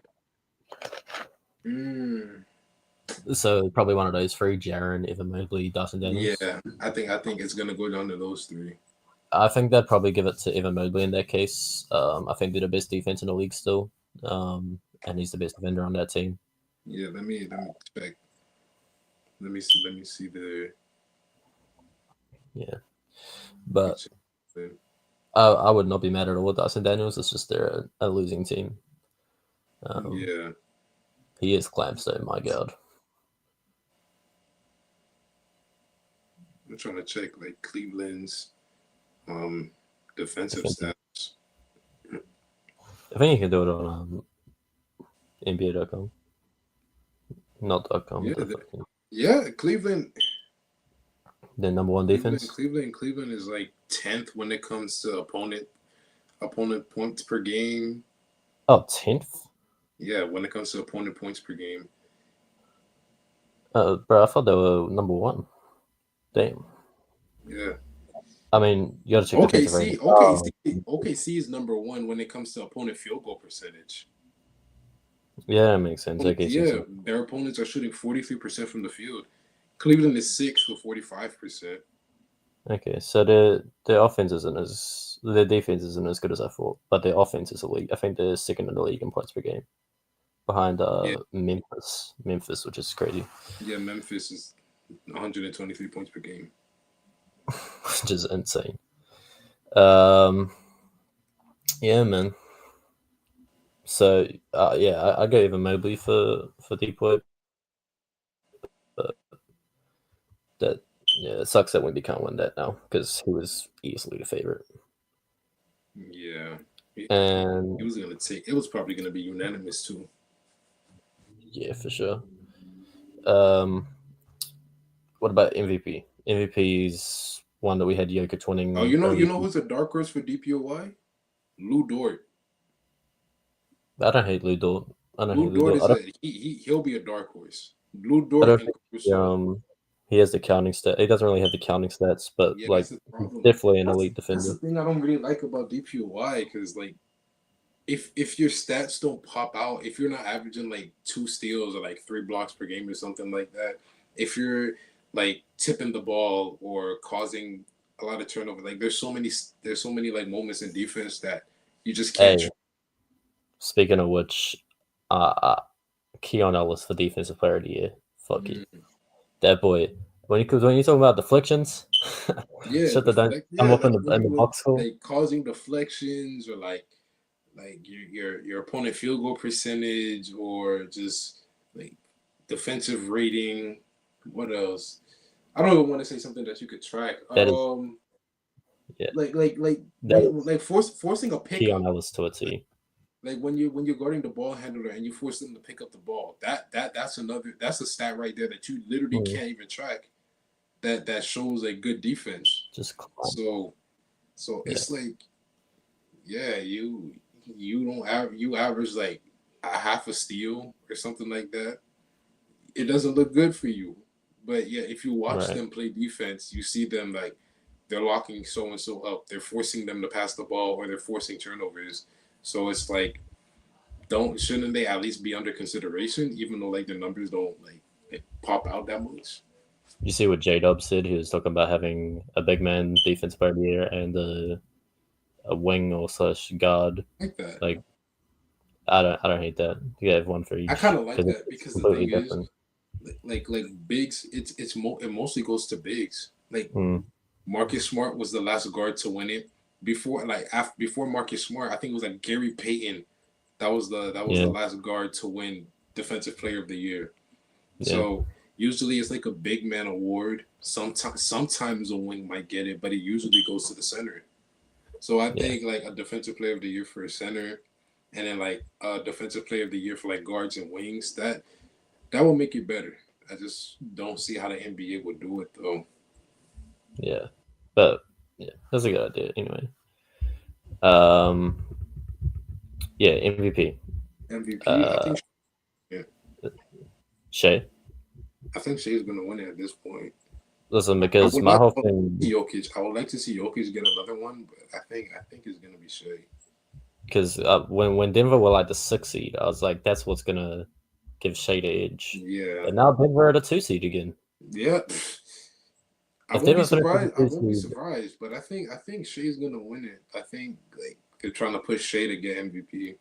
Speaker 1: Mm,
Speaker 2: So probably one of those three: Jaren, Evan Mobley, Dyson Daniels.
Speaker 1: yeah, I think it's gonna go down to those three.
Speaker 2: I think they'd probably give it to Evan Mobley in that case. I think they're the best defense in the league still, and he's the best defender on that team.
Speaker 1: Yeah, let me check. Let me see the
Speaker 2: Yeah,
Speaker 1: let me
Speaker 2: but
Speaker 1: check. The,
Speaker 2: I would not be mad at all with Dyson Daniels. It's just they're a losing team. Um,
Speaker 1: yeah,
Speaker 2: he is Clamstone, my god.
Speaker 1: I'm trying to check like Cleveland's um defensive
Speaker 2: Defensive.
Speaker 1: stats.
Speaker 2: I think you can do it on NBA.com, not .com.
Speaker 1: Yeah,
Speaker 2: The fucking
Speaker 1: yeah, Cleveland.
Speaker 2: the number one
Speaker 1: Cleveland,
Speaker 2: defense.
Speaker 1: Cleveland, Cleveland is like 10th when it comes to opponent points per game.
Speaker 2: Oh, 10th?
Speaker 1: Yeah, when it comes to opponent points per game.
Speaker 2: Bro, I thought they were number one. Damn.
Speaker 1: Yeah.
Speaker 2: I mean, you got to check defensive rating.
Speaker 1: OKC is number one when it comes to opponent field goal percentage.
Speaker 2: Yeah, that makes sense. Okay,
Speaker 1: Yeah,
Speaker 2: so
Speaker 1: their opponents are shooting 43% from the field. Cleveland is sixth with 45%.
Speaker 2: okay, so their offense isn't as their defense isn't as good as I thought, but their offense is elite. I think they're second in the league in points per game, behind
Speaker 1: Yeah,
Speaker 2: Memphis, which is crazy,
Speaker 1: yeah. Memphis is 123 points per game.
Speaker 2: which is insane. Um, yeah, man. So yeah, I go even Mobley for deep work, but that yeah, it sucks that Wemby can't win that now because he was easily the favorite.
Speaker 1: Yeah. He
Speaker 2: And
Speaker 1: was gonna take. It was probably gonna be unanimous too.
Speaker 2: yeah, for sure. What about MVP? MVP is one that we had Jokic
Speaker 1: Oh,
Speaker 2: winning
Speaker 1: you
Speaker 2: early.
Speaker 1: know who's a dark horse for DPOY? Lou Dort.
Speaker 2: I don't hate Lou Dort. I don't
Speaker 1: Lou
Speaker 2: hate Lou
Speaker 1: Dort
Speaker 2: Dort.
Speaker 1: is a he'll be a dark horse. Lou
Speaker 2: I
Speaker 1: Dort
Speaker 2: don't
Speaker 1: and
Speaker 2: think
Speaker 1: Caruso.
Speaker 2: he has the counting stat. He doesn't really have the counting stats, but
Speaker 1: Yeah,
Speaker 2: like
Speaker 1: that's the
Speaker 2: he's
Speaker 1: problem.
Speaker 2: definitely an elite
Speaker 1: That's the
Speaker 2: defender.
Speaker 1: thing I don't really like about DPOY because like if your stats don't pop out, if you're not averaging like 2 steals or like 3 blocks per game or something like that, if you're like tipping the ball or causing a lot of turnover, like there's so many like moments in defense that you just can't.
Speaker 2: Hey, speaking of which, uh, Keon Ellis for Defensive Player of the Year. Fuck you,
Speaker 1: Mm,
Speaker 2: that boy. When you talk about deflections,
Speaker 1: yeah,
Speaker 2: shit that don't come up
Speaker 1: like
Speaker 2: in the box score.
Speaker 1: like causing deflections or like your opponent field goal percentage or just like defensive rating. What else? I don't even want to say something that you could track.
Speaker 2: That is, yeah, that is
Speaker 1: Like forcing a
Speaker 2: Keon
Speaker 1: pickup.
Speaker 2: Ellis to a T.
Speaker 1: Like when you're guarding the ball handler and you force them to pick up the ball. That's a stat right there that you literally
Speaker 2: Mm,
Speaker 1: can't even track. That shows a good defense.
Speaker 2: just clown.
Speaker 1: So
Speaker 2: Yeah,
Speaker 1: it's like yeah, you don't have you average like a half a steal or something like that. It doesn't look good for you. But yeah, if you watch
Speaker 2: right.
Speaker 1: them play defense, you see them like they're locking so and so up. They're forcing them to pass the ball or they're forcing turnovers. So it's like don't shouldn't they at least be under consideration, even though like their numbers don't like pop out that much?
Speaker 2: You see what J Dub said? He was talking about having a big man defensive player of the year and a wing or slash guard.
Speaker 1: Like that.
Speaker 2: Like I don't hate that. You have one for
Speaker 1: I kind
Speaker 2: each
Speaker 1: of like
Speaker 2: because
Speaker 1: that
Speaker 2: it's
Speaker 1: because the
Speaker 2: completely
Speaker 1: thing is,
Speaker 2: different.
Speaker 1: like bigs, it mostly goes to bigs. Like
Speaker 2: Mm,
Speaker 1: Marcus Smart was the last guard to win it. Before Marcus Smart, I think it was like Gary Payton. That was the
Speaker 2: yeah,
Speaker 1: last guard to win Defensive Player of the Year.
Speaker 2: yeah,
Speaker 1: So usually it's like a big man award. Sometimes a wing might get it, but it usually goes to the center. So I
Speaker 2: yeah.
Speaker 1: think like a Defensive Player of the Year for a center, and then like a Defensive Player of the Year for like guards and wings. That will make it better. I just don't see how the NBA would do it though.
Speaker 2: Yeah, but yeah, that's a good idea. Anyway, um, yeah, MVP.
Speaker 1: MVP,
Speaker 2: Uh,
Speaker 1: yeah,
Speaker 2: Shay.
Speaker 1: I think Shea's gonna win it at this point.
Speaker 2: Listen,
Speaker 1: I
Speaker 2: because
Speaker 1: would
Speaker 2: my
Speaker 1: like
Speaker 2: whole
Speaker 1: to
Speaker 2: thing,
Speaker 1: see Jokic. I would like to see Jokic get another one, but I think it's gonna be Shea.
Speaker 2: because when Denver were like the 6th seed, I was like, that's what's gonna give Shay the edge.
Speaker 1: Yeah,
Speaker 2: But now Denver are the 2 seed again.
Speaker 1: yeah. I
Speaker 2: If
Speaker 1: won't be
Speaker 2: Denver finishes the
Speaker 1: surprised. I
Speaker 2: two
Speaker 1: won't be
Speaker 2: seed,
Speaker 1: surprised, but I think Shea's gonna win it. I think like they're trying to push Shea to get MVP.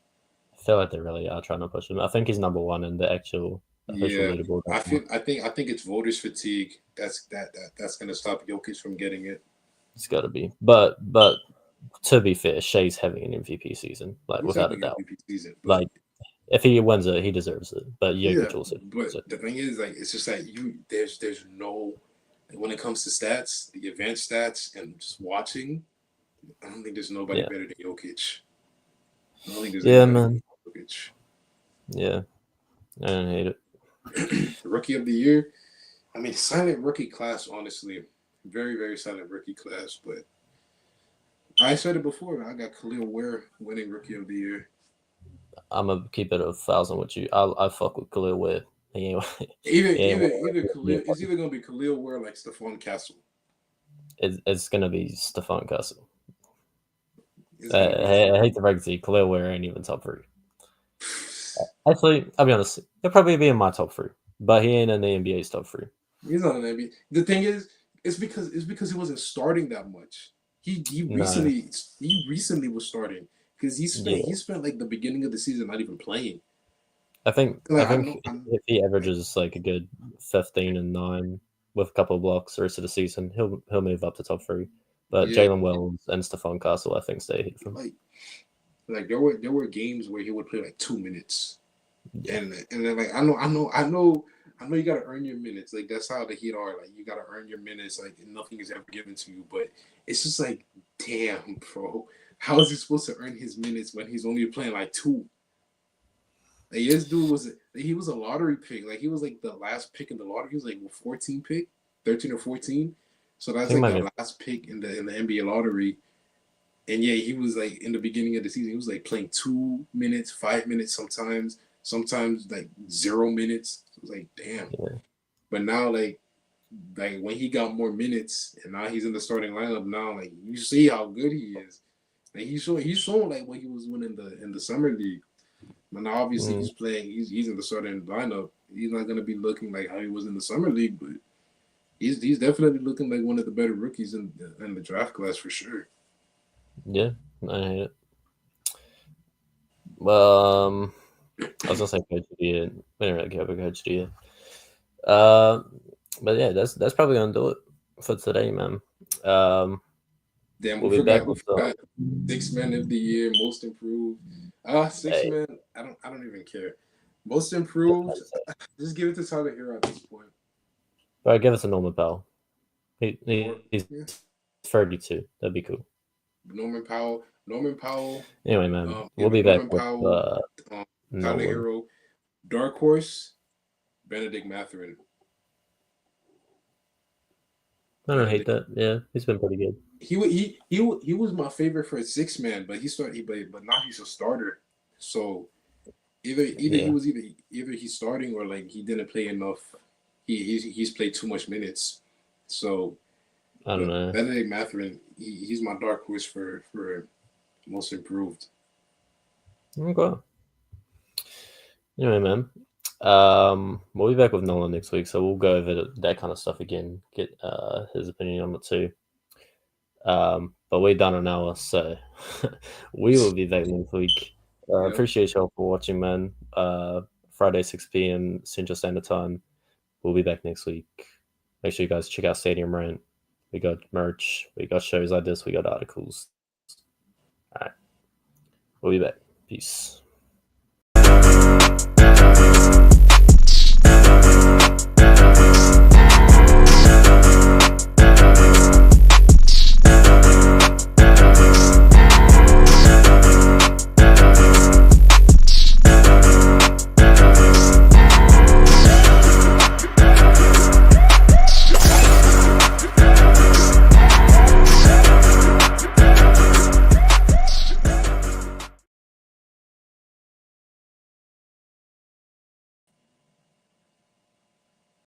Speaker 2: I feel like they really are trying to push him. I think he's number one in the actual official
Speaker 1: Yeah,
Speaker 2: leaderboard right now.
Speaker 1: I think it's voters fatigue. That's gonna stop Jokic from getting it.
Speaker 2: It's got to be. But to be fair, Shay's having an MVP season, like
Speaker 1: He's
Speaker 2: without a
Speaker 1: having an
Speaker 2: doubt.
Speaker 1: MVP season, but
Speaker 2: Like if he wins it, he deserves it. But
Speaker 1: yeah,
Speaker 2: Jokic also
Speaker 1: but
Speaker 2: deserves it.
Speaker 1: the thing is, like, it's just like there's no like, when it comes to stats, the advanced stats, and just watching. I don't think there's nobody
Speaker 2: Yeah,
Speaker 1: better than Jokic. I don't think there's
Speaker 2: yeah,
Speaker 1: anybody
Speaker 2: man.
Speaker 1: better than Jokic.
Speaker 2: Yeah, I don't hate it.
Speaker 1: Rookie of the year. I mean, silent rookie class. Honestly, very silent rookie class. But I said it before. I got Khalil Ware winning rookie of the year.
Speaker 2: I'm gonna keep it 1,000 with you. I fuck with Khalil Webb. He ain't,
Speaker 1: Either
Speaker 2: he ain't winning
Speaker 1: either
Speaker 2: Rookie of the Year.
Speaker 1: Khalil. It's either gonna be Khalil Ware like Stephon Castle.
Speaker 2: It's gonna be Stephon Castle.
Speaker 1: It's gonna be.
Speaker 2: I hate to break it to you, Khalil Ware ain't even top 3. Actually, I'll be honest. He'll probably be in my top 3, but he ain't in the NBA's top 3.
Speaker 1: He's not an NBA. The thing is, it's because he wasn't starting that much.
Speaker 2: No,
Speaker 1: He recently was starting because
Speaker 2: yeah.
Speaker 1: he spent like the beginning of the season not even playing.
Speaker 2: I
Speaker 1: Like I
Speaker 2: think
Speaker 1: know I'm
Speaker 2: if he averages like a good 15 and 9 with a couple of blocks the rest of the season, he'll move up to top 3. But
Speaker 1: yeah
Speaker 2: Jalen Wells and Stephon Castle, I think, stay ahead from.
Speaker 1: like there were games where he would play like 2 minutes
Speaker 2: Yeah,
Speaker 1: and then like I know you gotta earn your minutes. Like that's how the Heat are. Like you gotta earn your minutes. Like nothing is ever given to you. But it's just like damn, bro. How is he supposed to earn his minutes when he's only playing like two? Like this dude was a lottery pick. Like he was like the last pick in the lottery. He was like 14 pick, 13 or 14. So
Speaker 2: I
Speaker 1: that's
Speaker 2: think
Speaker 1: like
Speaker 2: maybe
Speaker 1: the last pick in the NBA lottery. And yeah, he was like in the beginning of the season, he was like playing 2 minutes, 5 minutes sometimes like 0 minutes. So it was like damn.
Speaker 2: yeah.
Speaker 1: But now like when he got more minutes and now he's in the starting lineup now, like you see how good he is. Like he's showing like what he was winning in the summer league. But now obviously
Speaker 2: Mm,
Speaker 1: he's in the starting lineup. He's not gonna be looking like how he was in the summer league, but he's definitely looking like one of the better rookies in the draft class for sure.
Speaker 2: yeah, I hate it. I was gonna say coach of the year. We didn't really care about coach of the year. Uh, but yeah, that's probably gonna do it for today, man. Um,
Speaker 1: Damn,
Speaker 2: we'll be back
Speaker 1: we
Speaker 2: with the
Speaker 1: forgot six man of the year, most improved. Six
Speaker 2: hey,
Speaker 1: man. I don't even care. Most improved. Just give it to Tyler Hero at this point.
Speaker 2: but give us a Norman Powell.
Speaker 1: Or
Speaker 2: He's
Speaker 1: yeah,
Speaker 2: 32. That'd be cool.
Speaker 1: Norman Powell. Norman Powell.
Speaker 2: Anyway, man,
Speaker 1: Yeah,
Speaker 2: we'll
Speaker 1: but
Speaker 2: be back
Speaker 1: Norman
Speaker 2: with
Speaker 1: Powell, Tyler
Speaker 2: Nolan.
Speaker 1: Hero, Dark Horse, Benedict Mathurin.
Speaker 2: I don't hate
Speaker 1: Benedict.
Speaker 2: that. Yeah, he's been pretty good.
Speaker 1: He was my favorite for a six man, but he started. But now he's a starter. So either he
Speaker 2: Yeah,
Speaker 1: was either he's starting or like he didn't play enough. He's played too much minutes. So,
Speaker 2: I don't
Speaker 1: but
Speaker 2: know.
Speaker 1: Benedict Mathurin, he's my dark horse for most improved.
Speaker 2: Okay. Anyway, man, we'll be back with Nolan next week, so we'll go over that kind of stuff again. Get his opinion on it too. But we're done an hour, so we will be back next week.
Speaker 1: Yep.
Speaker 2: Appreciate y'all for watching, man. Friday 6 p.m. Central Standard Time. We'll be back next week. Make sure you guys check out Stadium Rant. We got merch. We got shows like this. We got articles. All right, we'll be back. Peace.